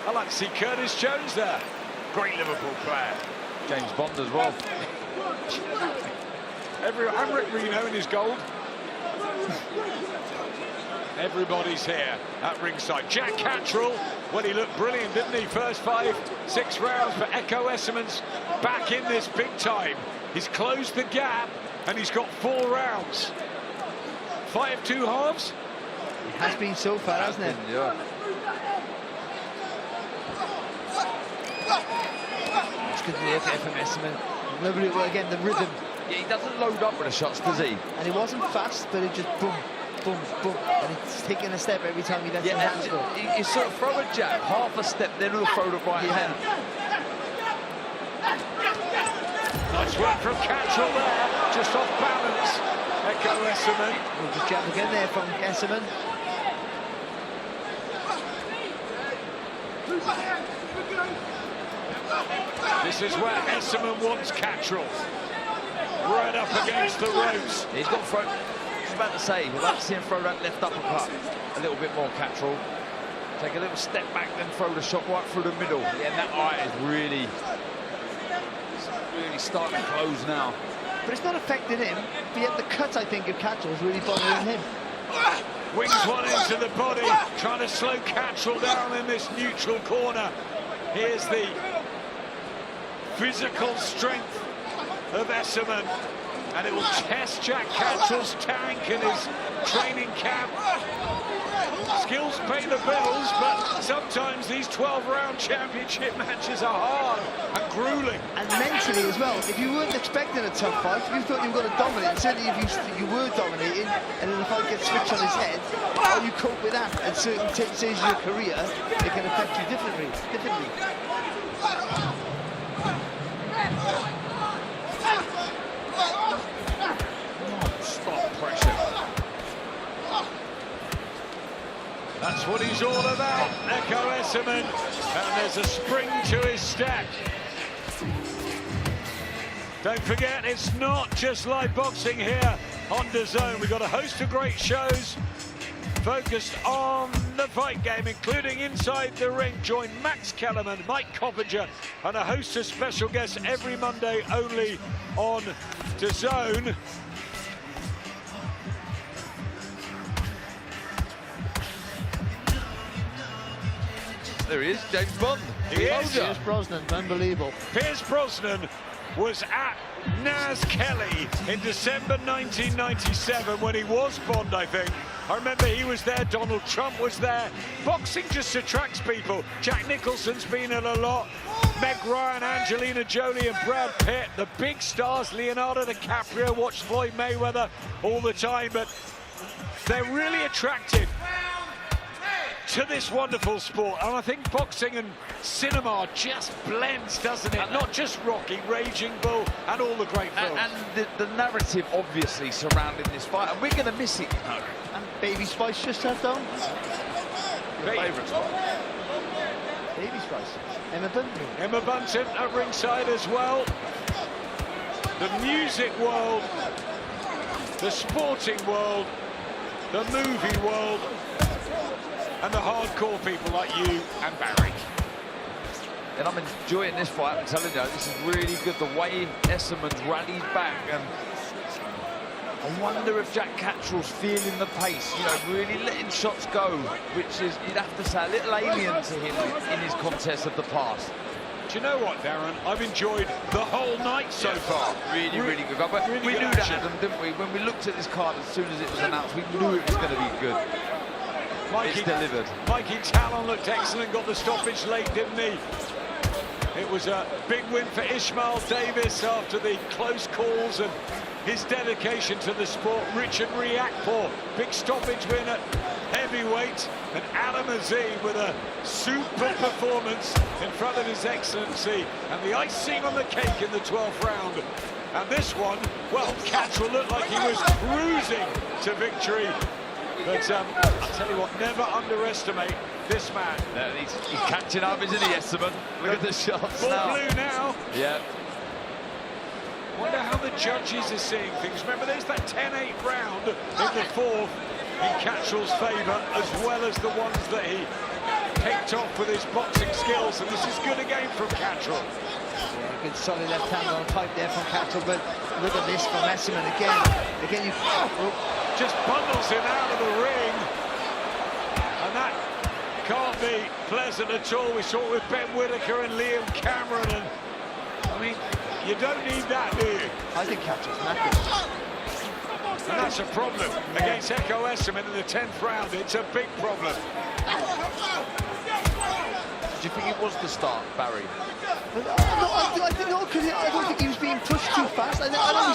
I like to see Curtis Jones there. Great Liverpool player. James Bond as well. And Rick Reno in his gold. Everybody's here at ringside. Jack Cantrell, well, he looked brilliant, didn't he? First 5, 6 rounds, but Echo Esserman's back in this big time. He's closed the gap, and he's got 4 rounds. 5 2 halves? It has been so far, hasn't it? Yeah. It's good to hear from Esserman. Again, the rhythm. Yeah, he doesn't load up with the shots, does he? And he wasn't fast, but it just boom, boom, boom. And he's taking a step every time he lets his hands go. He sort of throw a jab, half a step, then he'll throw the right hand. Nice work from Cantrell there, just off balance. Echo Esserman. Good jab again there from Esserman. This is where Esserman wants Cantrell. Right up against the ropes. He's got throw. I was about to say, we'd like to see him throw that left uppercut a little bit more, Cantrell. Take a little step back, then throw the shot right through the middle. Yeah, and that eye is really starting to close now. But it's not affecting him, but yet the cut, I think, of Cantrell is really bothering him. Wings one into the body, trying to slow Cantrell down in this neutral corner. Here's the physical strength of Esserman, and it will test Jack Cantrell's tank in his training camp. Skills pay the bills, but sometimes these 12-round championship matches are hard and grueling. And mentally as well, if you weren't expecting a tough fight, if you thought you were going to dominate, certainly if you were dominating, and then the fight gets switched on his head, how you cope with that at certain stages of your career, it can affect you differently. Stop pressure. That's what he's all about, Echo Esserman. And there's a spring to his step. Don't forget, it's not just live boxing here on DAZN. We've got a host of great shows focused on the fight game, including Inside the Ring. Join Max Kellerman, Mike Coppinger, and a host of special guests every Monday only on DAZN. There he is, James Bond. He is. Pierce Brosnan, unbelievable. Pierce Brosnan was at Naz Kelly in December 1997 when he was Bond, I think. I remember he was there, Donald Trump was there. Boxing just attracts people. Jack Nicholson's been in a lot. Meg Ryan, Angelina Jolie and Brad Pitt, the big stars. Leonardo DiCaprio watched Floyd Mayweather all the time, but they're really attracted to this wonderful sport, and I think boxing and cinema just blends, doesn't it? Not just Rocky, Raging Bull, and all the great films. And the narrative, obviously, surrounding this fight, and we're going to miss it. And Baby Spice just had on. Your favourite spot? Baby Spice. Emma Bunton. Emma Bunton at ringside as well. The music world, the sporting world, the movie world, and the hardcore people like you and Barry. And I'm enjoying this fight, I'm telling you, this is really good. The way Esserman's rallied back, and I wonder if Jack Cantrell's feeling the pace, you know, really letting shots go, which is, you'd have to say, a little alien to him in his contests of the past. Do you know what, Darren? I've enjoyed the whole night so far. Really, really good. But really we good knew action. that, Adam, didn't we? When we looked at this card, as soon as it was announced, we knew it was going to be good. It's delivered. Mikey Talon looked excellent, got the stoppage late, didn't he? It was a big win for Ishmael Davis after the close calls and his dedication to the sport. Richard Riakporhe, big stoppage win at heavyweight. And Adam Azim with a super performance in front of His Excellency. And the icing on the cake in the 12th round. And this one, well, Cantrell looked like he was cruising to victory. But I'll tell you what, never underestimate this man. He's catching up, isn't he, Esserman? Look at the shots All now. blue now. Yeah. Wonder how the judges are seeing things. Remember, there's that 10-8 round in the 4th in Cantrell's favour, as well as the ones that he picked off with his boxing skills. And this is good again from Cantrell. Yeah, good solid left hand on pipe there from Cantrell, but look at this from Esserman again. Again, you just bundles him out of the ring, and that can't be pleasant at all. We saw it with Ben Whittaker and Liam Cameron, and I mean, you don't need that, do you? I think Cantrell's knackered. And that's a problem against Echo Esserman in the 10th round. It's a big problem. Do you think it was the start, Barry? I don't know, because I don't think he was being pushed too fast. I know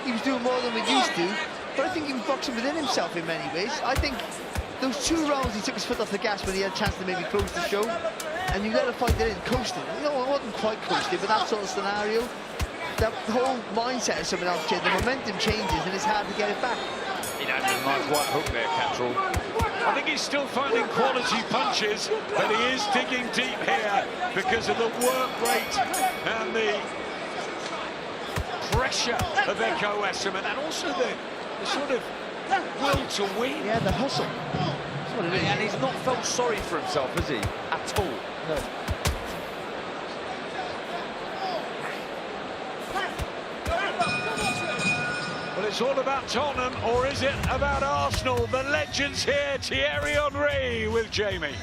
he was doing more than we used to, but I think he was boxing within himself in many ways. I think those 2 rounds he took his foot off the gas when he had a chance to maybe close the show, and you let a fight that in coasting. You know, it wasn't quite coasting, but that sort of scenario, that whole mindset of someone else changed, the momentum changes, and it's hard to get it back. He had a nice white hook there, Cattrall. I think he's still finding quality punches, but he is digging deep here because of the work rate and the pressure of Echo Esserman, and also the sort of will to win. Yeah, the hustle. That's what it is. And he's not felt sorry for himself, has he? At all. No. Well, it's all about Tottenham, or is it about Arsenal? The legends here, Thierry Henry with Jamie.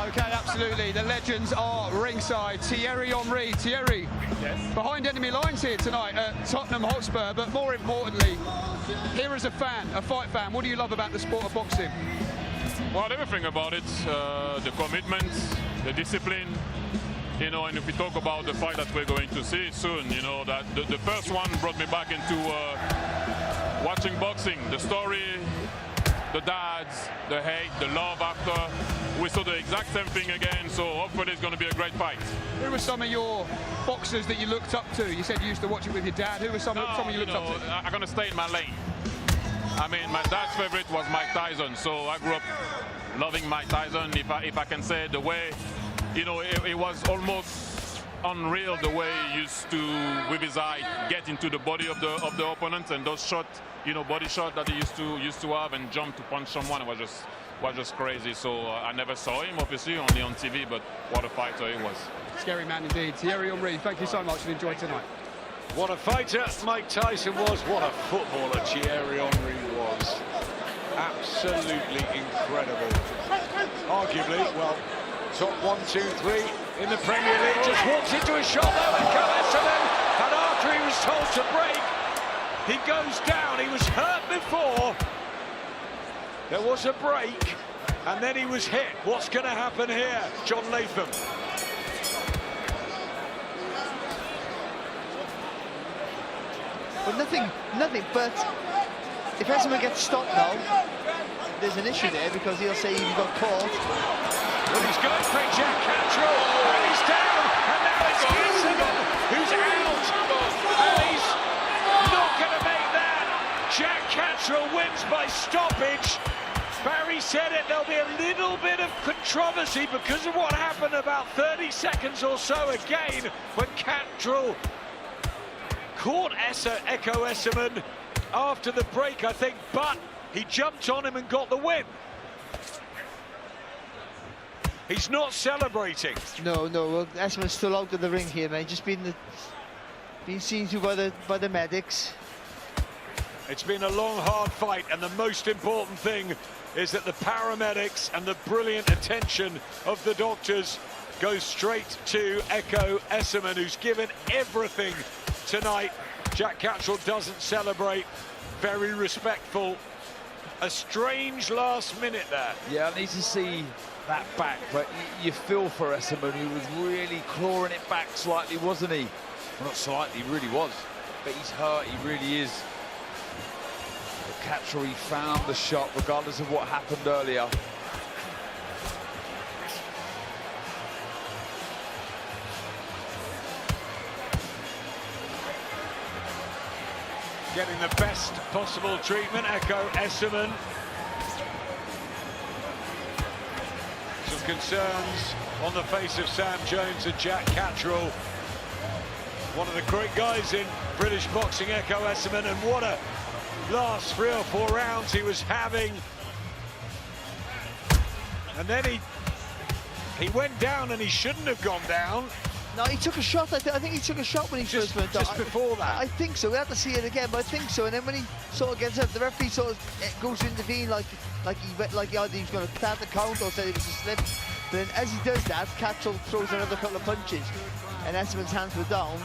Okay, absolutely. The legends are ringside. Thierry Henry. Thierry, yes. Behind enemy lines here tonight at Tottenham Hotspur, but more importantly, here as a fan, a fight fan, what do you love about the sport of boxing? Well, everything about it, the commitment, the discipline, you know, and if we talk about the fight that we're going to see soon, you know, that the first one brought me back into watching boxing, the story, the dads, the hate, the love after. We saw the exact same thing again, so hopefully it's going to be a great fight. Who were some of your boxers that you looked up to? You said you used to watch it with your dad. Who were some you looked up to? I'm going to stay in my lane. I mean, my dad's favorite was Mike Tyson, so I grew up loving Mike Tyson, if I can say, the way, you know, it was almost unreal the way he used to, with his eye, get into the body of the opponent, and those shots, you know, body shot that he used to have and jump to punch someone was just crazy. So I never saw him, obviously, only on TV, but what a fighter he was. Scary man indeed. Thierry Henry, thank you so much and enjoy tonight. What a fighter Mike Tyson was, what a footballer Thierry Henry was. Absolutely incredible. Arguably, well, top 1, 2, 3 in the Premier League. Just walks into a shot though, and after he was told to break, he goes down. He was hurt before. There was a break, and then he was hit. What's going to happen here, John Latham? But nothing, but if Esserman gets stopped now, there's an issue there, because he'll say he got caught. Well, he's going for Jack Cattrall, and he's down, and now it's Esserman who's out, and he's not going to make that. Jack Cattrall wins by stoppage. Barry said it, there'll be a little bit of controversy because of what happened about 30 seconds or so again when Cattrall caught Echo Esserman after the break, I think, but he jumped on him and got the win. He's not celebrating. No, well, Esserman's still out of the ring here, man. Just being seen to by the medics. It's been a long, hard fight, and the most important thing is that the paramedics and the brilliant attention of the doctors goes straight to Echo Esserman, who's given everything tonight. Jack Cattrall doesn't celebrate. Very respectful. A strange last minute there. Yeah, I need to see that back, but you feel for Esserman, who was really clawing it back slightly, wasn't he? Well, not slightly, he really was. But he's hurt, he really is. But Cattrall, he found the shot, regardless of what happened earlier. Getting the best possible treatment, Echo Esserman. Some concerns on the face of Sam Jones and Jack Cattrall. One of the great guys in British boxing, Echo Esserman, and what a last 3 or 4 rounds he was having. And then he went down, and he shouldn't have gone down. No, he took a shot. I think he took a shot when he first went down. Just before that? I think so. We have to see it again, but I think so. And then when he sort of gets up, the referee sort of goes to intervene, like he either he was going to start the count or said it was a slip. But then as he does that, Cattrall throws another couple of punches, and Esserman's hands were down.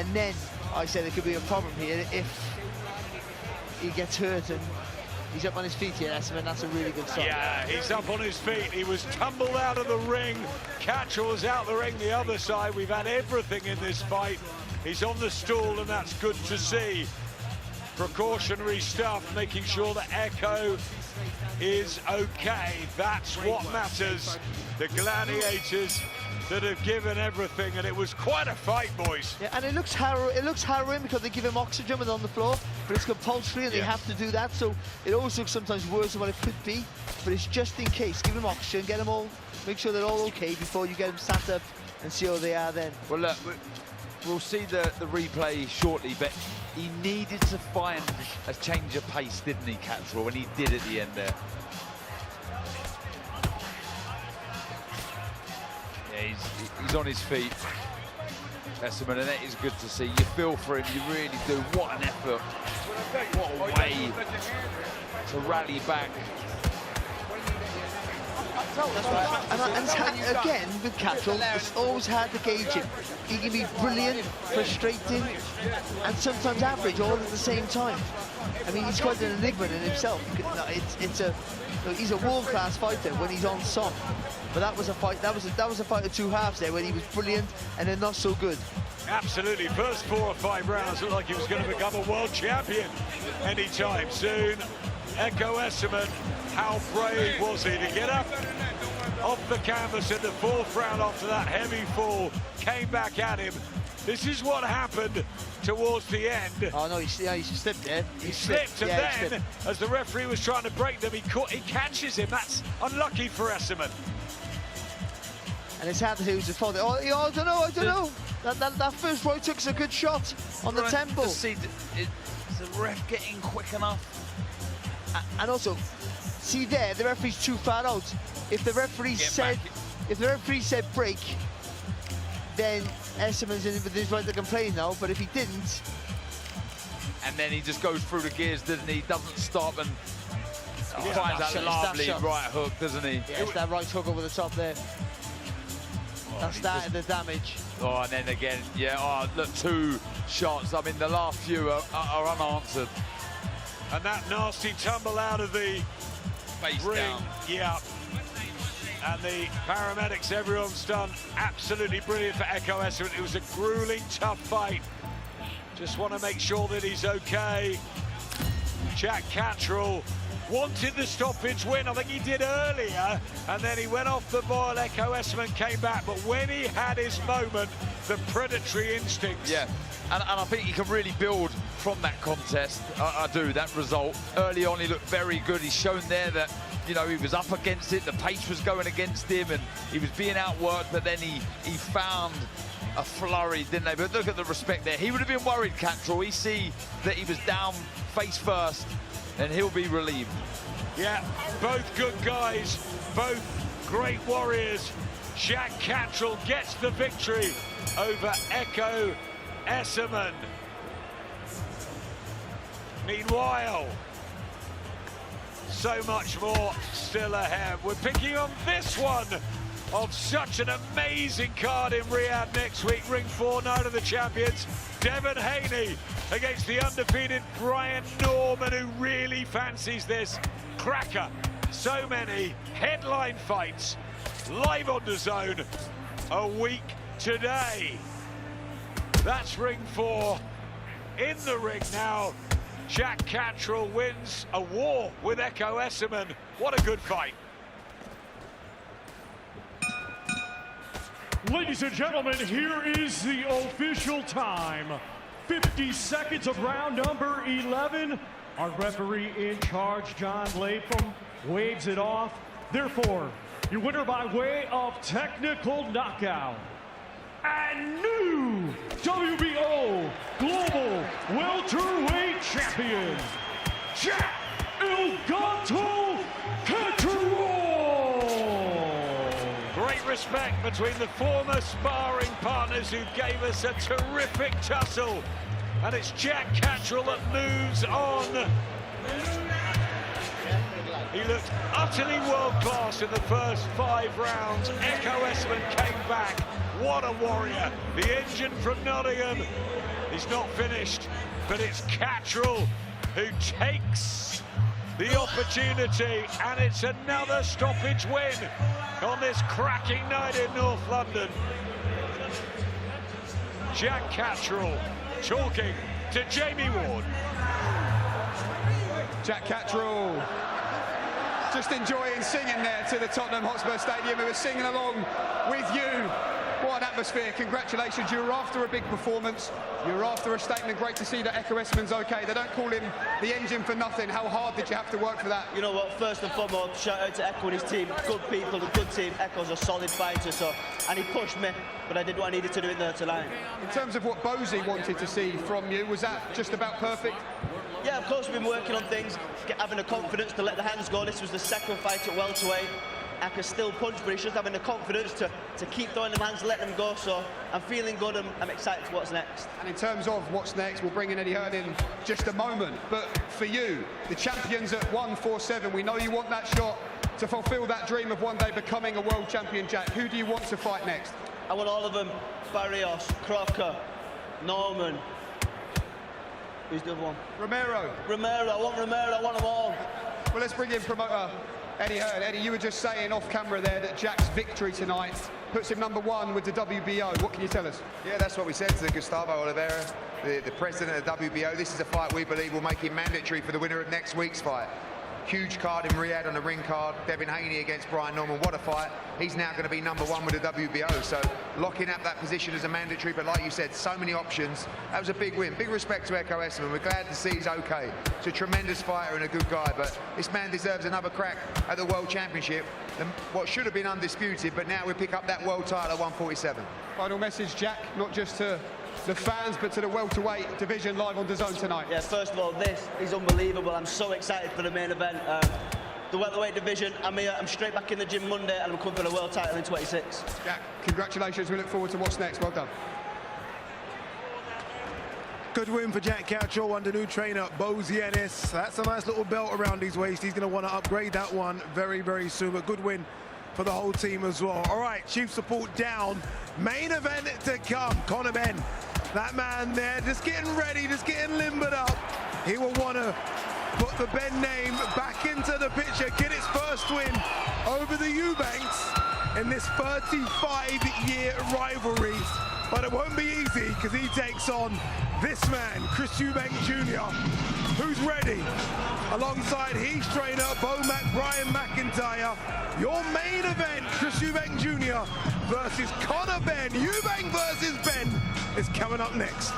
And then I said there could be a problem here if he gets hurt and He's up on his feet here, Esserman. That's a really good sign. Yeah, he's up on his feet. He was tumbled out of the ring. Catchell was out the ring the other side. We've had everything in this fight. He's on the stool, and that's good to see. Precautionary stuff, making sure that Echo is okay. That's what matters. The gladiators that have given everything, and it was quite a fight, boys. Yeah, and it looks harrowing because they give him oxygen when on the floor, but it's compulsory and they have to do that, so it always looks sometimes worse than what it could be, but it's just in case. Give them oxygen, get them all, make sure they're all okay before you get them sat up and see how they are then. Well, look, we'll see the replay shortly, but he needed to find a change of pace, didn't he, Cattrall, and he did at the end there. Yeah, he's on his feet, Esserman, and that is good to see. You feel for him, you really do. What an effort. What a way to rally back. That's right. And it's again, with Cattrall, it's always hard to gauge him. He can be brilliant, frustrating, and sometimes average all at the same time. I mean, he's quite an enigma in himself. He's a world-class fighter when he's on song. But that was a fight. That was a fight of two halves there, where he was brilliant and then not so good. Absolutely. First 4 or 5 rounds looked like he was going to become a world champion anytime soon. Echo Esserman, how brave was he to get up off the canvas in the 4th round after that heavy fall, came back at him. This is what happened towards the end. Oh no, he slipped there. He slipped, and then, as the referee was trying to break them, he catches him. That's unlucky for Esserman. And it's hard to see who's the fault. Oh, I don't know. That first right hook's a good shot on the temple. See, is the ref getting quick enough? And also, see there, the referee's too far out. If the referee said break, then Esserman's in with his right to complain now. But if he didn't, and then he just goes through the gears, doesn't he? Doesn't stop and finds that lovely right hook, doesn't he? Yeah, it's that right hook over the top there. That started the damage. Oh, and then again, yeah. Oh, look, 2 shots. I mean, the last few are unanswered. And that nasty tumble out of the ring. Down. Yeah. And the paramedics, everyone's done absolutely brilliant for Echo Esserman. It was a grueling, tough fight. Just want to make sure that he's okay. Jack Cattrall wanted the stoppage win. I think he did earlier, and then he went off the boil. Echo Esserman came back, but when he had his moment, the predatory instincts. Yeah, and I think he can really build from that contest. I do, that result. Early on, he looked very good. He's shown there that, you know, he was up against it, the pace was going against him, and he was being outworked, but then he found a flurry, didn't they? But look at the respect there. He would have been worried, Cattrall. He see that he was down face first, and he'll be relieved. Yeah, both good guys, both great warriors. Jack Cattrall gets the victory over Echo Esserman. Meanwhile, so much more still ahead. We're picking on this one of such an amazing card in Riyadh next week. Ring 4, Night of the Champions. Devin Haney against the undefeated Brian Norman, who really fancies this cracker. So many headline fights live on the Zone a week today. That's Ring 4. In the ring now, Jack Cattrall wins a war with Echo Esserman. What a good fight. Ladies and gentlemen, here is the official time. 50 seconds of round number 11. Our referee in charge, John Latham, waves it off. Therefore, your winner by way of technical knockout, and new WBO Global Welterweight Champion, Jack El Gato Cattrall. Great respect between the former sparring partners who gave us a terrific tussle. And it's Jack Cattrall that moves on. He looked utterly world-class in the first 5 rounds. Echo Esserman came back. What a warrior. The engine from Nottingham is not finished, but it's Cattrall who takes the opportunity, and it's another stoppage win on this cracking night in North London. Jack Catterall talking to Jamie Ward. Jack Catterall just enjoying singing there to the Tottenham Hotspur Stadium. He was singing along with you. What an atmosphere. Congratulations. You were after a big performance. You were after a statement. Great to see that Echo Esmond's okay. They don't call him the engine for nothing. How hard did you have to work for that? You know what, first and foremost, shout out to Echo and his team. Good people, a good team. Echo's a solid fighter, and he pushed me, but I did what I needed to do in there tonight. In terms of what Bosie wanted to see from you, was that just about perfect? Yeah, of course, we've been working on things, having the confidence to let the hands go. This was the second fight at welterweight. I can still punch, but he's just having the confidence to keep throwing them hands, let them go. So I'm feeling good, and I'm excited for what's next. And in terms of what's next, we'll bring in Eddie Hearn in just a moment. But for you, the champions at 147, we know you want that shot to fulfill that dream of one day becoming a world champion, Jack. Who do you want to fight next? I want all of them. Barrios, Crocker, Norman. Who's the other one? Romero. I want Romero, I want them all. Well, let's bring in promoter Eddie Hearn. Eddie, you were just saying off camera there that Jack's victory tonight puts him #1 with the WBO. What can you tell us? Yeah, that's what we said to Gustavo Oliveira, the president of the WBO. This is a fight we believe will make him mandatory for the winner of next week's fight. Huge card in Riyadh on the ring card. Devin Haney against Brian Norman. What a fight. He's now going to be #1 with the WBO. So locking up that position as a mandatory. But like you said, so many options. That was a big win. Big respect to Echo Esmond. We're glad to see he's okay. He's a tremendous fighter and a good guy. But this man deserves another crack at the World Championship. What should have been undisputed. But now we pick up that world title at 147. Final message, Jack, not just to the fans, but to the welterweight division live on DAZN tonight. Yeah, first of all, this is unbelievable. I'm so excited for the main event. The welterweight division, I'm here, I'm straight back in the gym Monday, and I'm coming for the world title in 26. Jack, congratulations. We look forward to what's next. Well done. Good win for Jack Catterall under new trainer Bosie Ennis. That's a nice little belt around his waist. He's going to want to upgrade that one very, very soon. But good win for the whole team as well. All right, chief support down. Main event to come. Conor Benn, that man there, just getting ready, just getting limbered up. He will want to put the Benn name back into the picture, get his first win over the Eubanks in this 35-year rivalry. But it won't be easy because he takes on this man, Chris Eubank Jr., who's ready. Alongside his trainer, Brian McIntyre. Your main event, Chris Eubank Jr. versus Conor Benn. Eubank versus Benn is coming up next.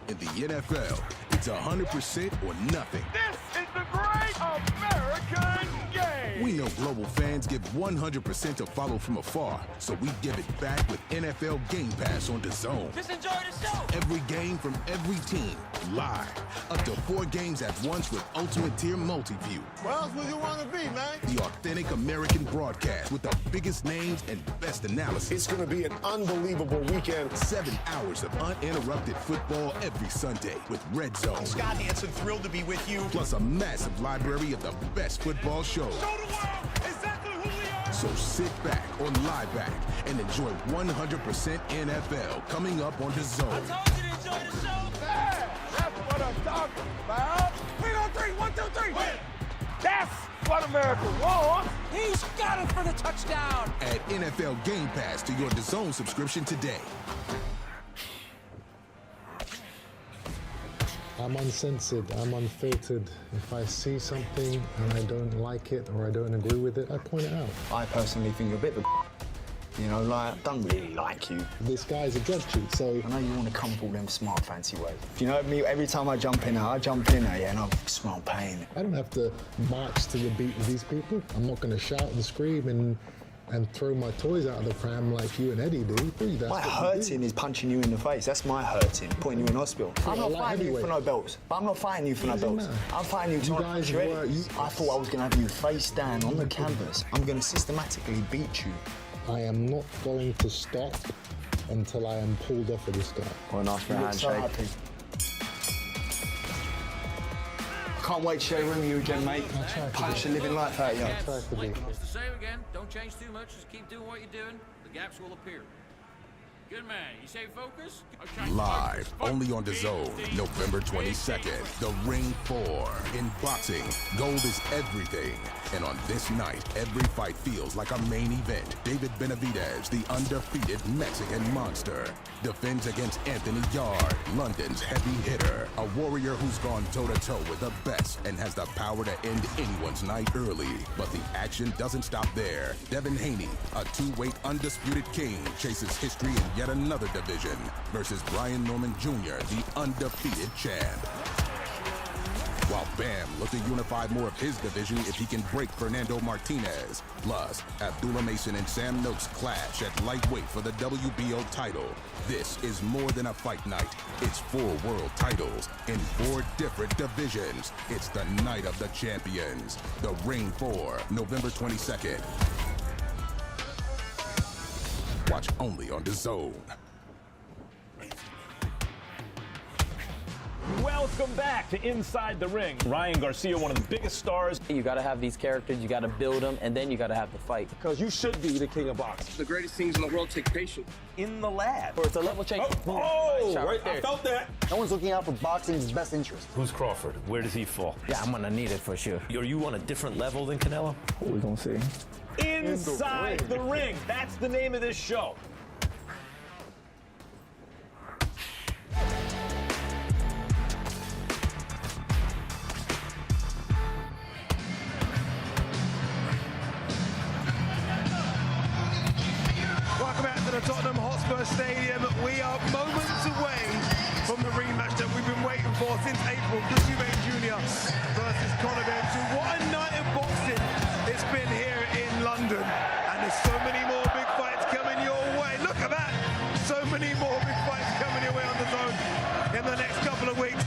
In the NFL, it's 100% or nothing. This is the great American game. We know global fans give 100% to follow from afar, so we give it back with NFL Game Pass on DAZN. Just enjoy the show. Every game from every team, live. Up to 4 games at once with Ultimate Tier Multi-View. Where else would you want to be, man? The authentic American broadcast with the biggest names and best analysis. It's going to be an unbelievable weekend. 7 hours of uninterrupted football every Sunday with Red Zone. I'm Scott Hansen, thrilled to be with you. Plus a massive library of the best football shows. Show the world exactly who we are. So sit back or lie back and enjoy 100% NFL coming up on DAZN. I told you to enjoy the show. Yeah, that's what I'm talking about. 3 on 3, 1, 2, 3. Win. That's what America wants. He's got it for the touchdown. Add NFL Game Pass to your DAZN subscription today. I'm uncensored, I'm unfiltered. If I see something and I don't like it or I don't agree with it, I point it out. I personally think you're a bit of a you know, like, I don't really like you. This guy's a drug cheat, so... I know you want to come for all them smart, fancy ways. You know me, every time I jump in there, yeah, and I smell pain. I don't have to march to the beat with these people. I'm not going to shout and scream and throw my toys out of the pram like you and Eddie do. My hurting is punching you in the face. That's my hurting, putting you in hospital. I'm not fighting you for no belts. But I'm not fighting you for no belts. I'm fighting you to punch you head. I thought I was going to have you face down on the canvas. I'm going to systematically beat you. I am not going to stop until I am pulled off of this guy. Well, after a handshake. can't wait to share the room with you again, mate. Punch the living life out of you. Wants to say again, don't change too much, just keep doing what you're doing. The gaps will appear. Good man. You say focus? Okay. Live, only on DAZN, November 22nd. The Ring 4. In boxing, gold is everything. And on this night, every fight feels like a main event. David Benavidez, the undefeated Mexican monster, defends against Anthony Yard, London's heavy hitter. A warrior who's gone toe-to-toe with the best and has the power to end anyone's night early. But the action doesn't stop there. Devin Haney, a two-weight undisputed king, chases history in yet another division versus Brian Norman Jr., the undefeated champ. While Bam looked to unify more of his division if he can break Fernando Martinez. Plus, Abdullah Mason and Sam Noakes clash at lightweight for the WBO title. This is more than a fight night. It's 4 world titles in 4 different divisions. It's the night of the champions. The Ring 4, November 22nd. Watch only on DAZN. Welcome back to Inside the Ring. Ryan Garcia, one of the biggest stars. You got to have these characters, you got to build them, and then you got to have the fight. Because you should be the king of boxing. The greatest things in the world take patience. In the lab. Or it's a level change. I felt that. No one's looking out for boxing's best interest. Who's Crawford? Where does he fall? Yeah, I'm going to need it for sure. Are you on a different level than Canelo? We're going to see. Inside the Ring. That's the name of this show. Welcome back to the Tottenham Hotspur Stadium. We are moments away from the rematch that we've been waiting for since April. Chris Eubank Jr. versus Conor Benn. What a night of boxing it's been here in London. And there's so many more big fights coming your way. Look at that. So many more big fights coming your way on DAZN in the next couple of weeks.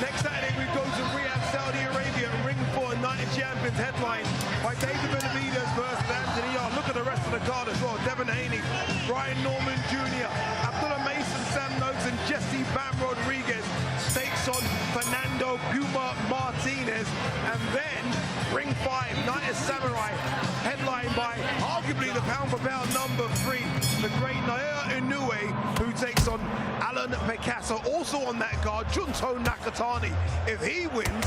Next Saturday we go to Riyadh, Saudi Arabia, and Ring 4 Night of Champions headline by David Benavidez versus Anthony Yard. Look at the rest of the card as well. Devin Haney, Brian Norman Jr., Abdullah Mason, Sam Noakes, and Jesse Bam Rodriguez takes on Fernando Puma Martinez. And then Ring 5 Night of Samurai, headlined by arguably the pound-for-pound number 3, the great Naoya Inoue, who takes on Alan Picasso. Also on that card, Junto Nakatani. If he wins,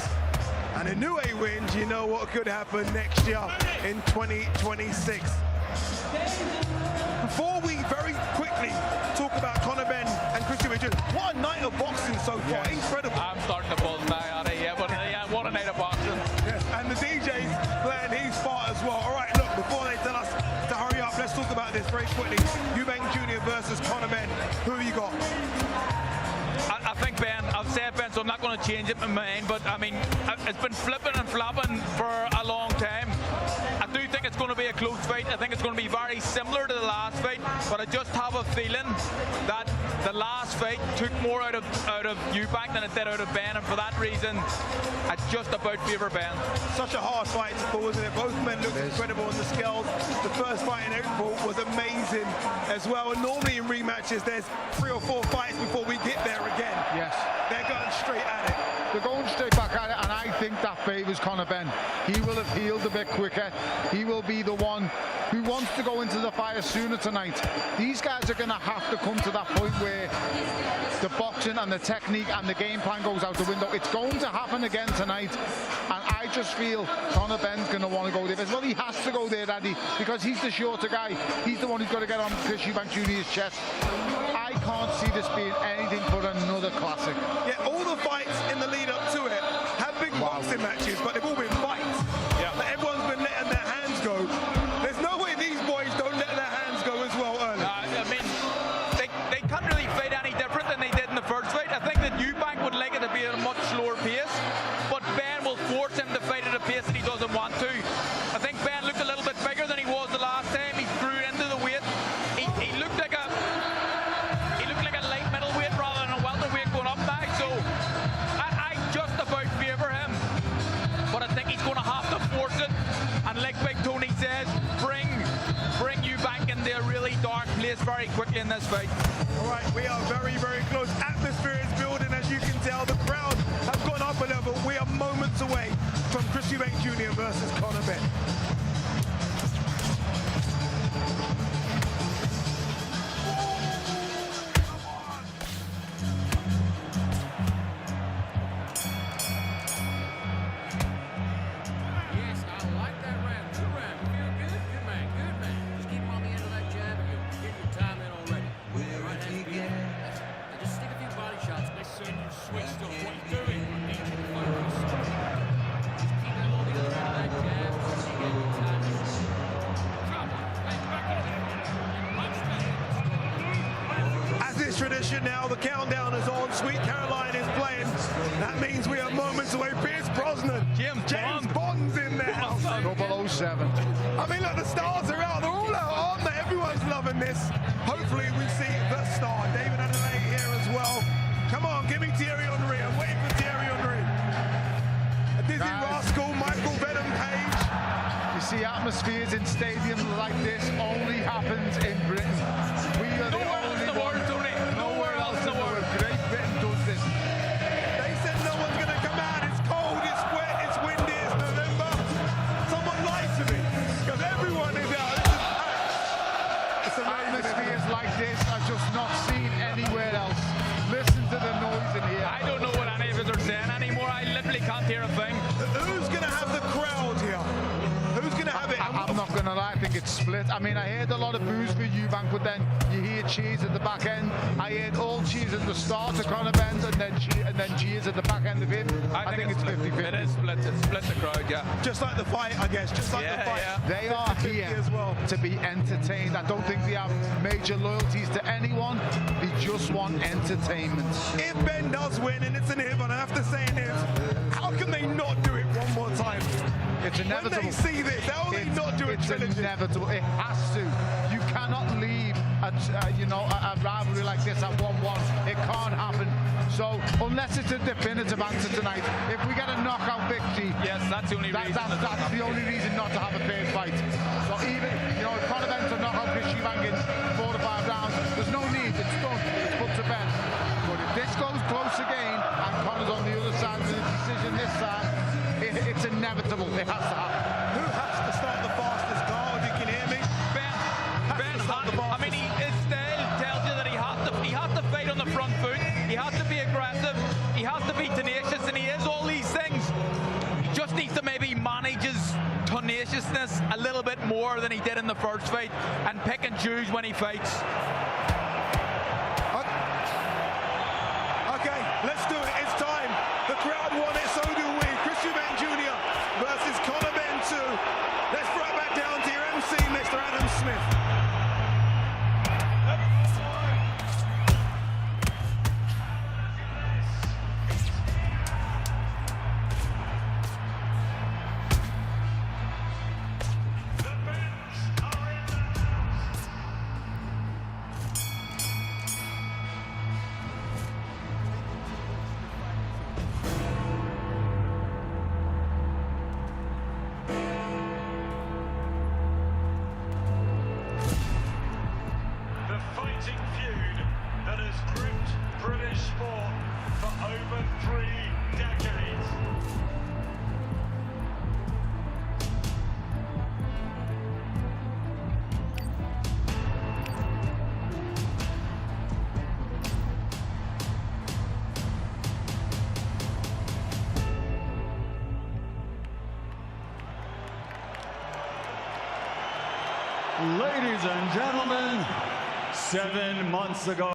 and Inoue wins, you know what could happen next year in 2026. Before we very quickly talk about Conor Benn and Chris Eubank Jr., what a night of boxing so far. Incredible. I'm starting to buzz now out of here, but what a night of boxing. Yes, and the DJ's playing his part as well. All right, look, before they tell us to hurry up, let's talk about this very quickly. Eubank Jr. versus Conor Benn. Who have you got? I think Ben, I've said Ben, so I'm not going to change it in my mind, but I mean, it's been flipping and flopping for a long time. I do think it's going to be a close fight. I think it's going to be very similar to the last fight, but I just have a feeling that the last fight took more out of Eubank than it did out of Ben, and for that reason, I just about favour Ben. Such a hard fight to call, isn't it? Both men looked incredible on the scales. The first fight in April was amazing as well, and normally in rematches, there's 3 or 4 fights before we get there again. Yes. They're going straight at it. They're going straight back at it, and I think that favours Conor Benn. He will have healed a bit quicker. He will be the one who wants to go into the fire sooner tonight. These guys are going to have to come to that point where the boxing and the technique and the game plan goes out the window. It's going to happen again tonight, and I just feel Conor Benn's going to want to go there. Well, he has to go there, Daddy, because he's the shorter guy. He's the one who's got to get on Chris Eubank Jr.'s chest. I can't see this being anything but another classic. Yeah, all the fights in the lead up to it have been boxing matches, but they've all been fights. Yeah. But everyone's been letting their hands go. There's no way these boys don't let their hands go as well early. I mean, they can't really fight any different than they did in the first fight. I think that Eubank would like it to be at a much slower pace, but Ben will force him to fight at a pace that he doesn't want to. I think Ben looked a little bit bigger than he was the last time. He grew into the weight. He looked like a light middleweight rather than a welterweight going up now. So I just about favour him, but I think he's going to have to force it. And like Big Tony says, bring Eubank in there really dark place very quickly in this fight. All right, we are very, very close. Atmosphere is building, as you can tell. The crowd have gone up a level. We are moments away from Chris Eubank Jr. versus Conor Benn. Yes, I like that round. Good round. You feel good? Good man. Good man. Just keep him on the end of that jab and you'll get your time in already. Right hand's beat. That's it. Now just stick a few body shots. Next time you switched up what you're doing. I need you to focus. Just keep him on the other end of that jab. So you get your time in. Come on. Back in there. And punch back. As is tradition now, the countdown is on. Sweet Caroline is playing. That means we are moments away. Pierce Brosnan. James Bond's in there. 007. I mean, look, the stars are out. They're all out, aren't they? Everyone's loving this. Hopefully we see the star. David Adelaide here as well. Come on, give me Thierry Henry. I'm waiting for Thierry Henry. A Dizzy Rascal, Michael Venom Page. You see, atmospheres in stadiums like this only happens in Britain. We are the only ones. Nowhere else in the world. Great Britain does this. They said no one's going to come out. It's cold, it's wet, it's windy, it's November. Someone lied to me, because everyone is out. This is Atmospheres like this are just not seen anywhere else. Listen to the noise in here. I don't know what any of us are saying anymore. I literally can't hear a thing. Who's going to have the crowd here? Who's going to have it? I'm not going to lie, I think it's split. I mean, I heard a lot of boos for Eubank, but then you hear cheers at the back end. I heard all cheers at the start of Conor Benn, and then cheers at the back end of him. I think it's 50-50. It is split. It's split the crowd, yeah. Just like the fight, I guess. Just like the fight. Yeah. They are here as well to be entertained. I don't think they have major loyalties to anyone. They just want entertainment. If Ben does win, and it's an if, and I have to say an if, how can they not do it one more time? It's inevitable. When they see this, how will they not do it? It's inevitable. It has to. You cannot leave a rivalry like this at 1-1. It can't happen. So unless it's a definitive answer tonight, if we get a knockout victory, yes, that's the only reason. That's the only reason not to have a third fight. So even if Conor Benn to knock out Chris Eubank in 4 to 5 rounds, there's no need. It's done. It's put to bed. But if this goes close again and Conor's on the other side of the decision this side, it's inevitable. It has to happen. Who has to start the fastest car? If you can hear me, Ben I mean, his style tells you that he has to fight on the front foot. He has to be aggressive. He has to be tenacious, and he is all these things. Just needs to maybe manage his tenaciousness a little bit more than he did in the first fight, and pick and choose when he fights. Okay, let's do it. It's time. The crowd want it, so do we. Chris Eubank Jr. versus Conor Benn 2. Let's throw it back down to your MC, Mr. Adam Smith. Ladies and gentlemen, 7 months ago.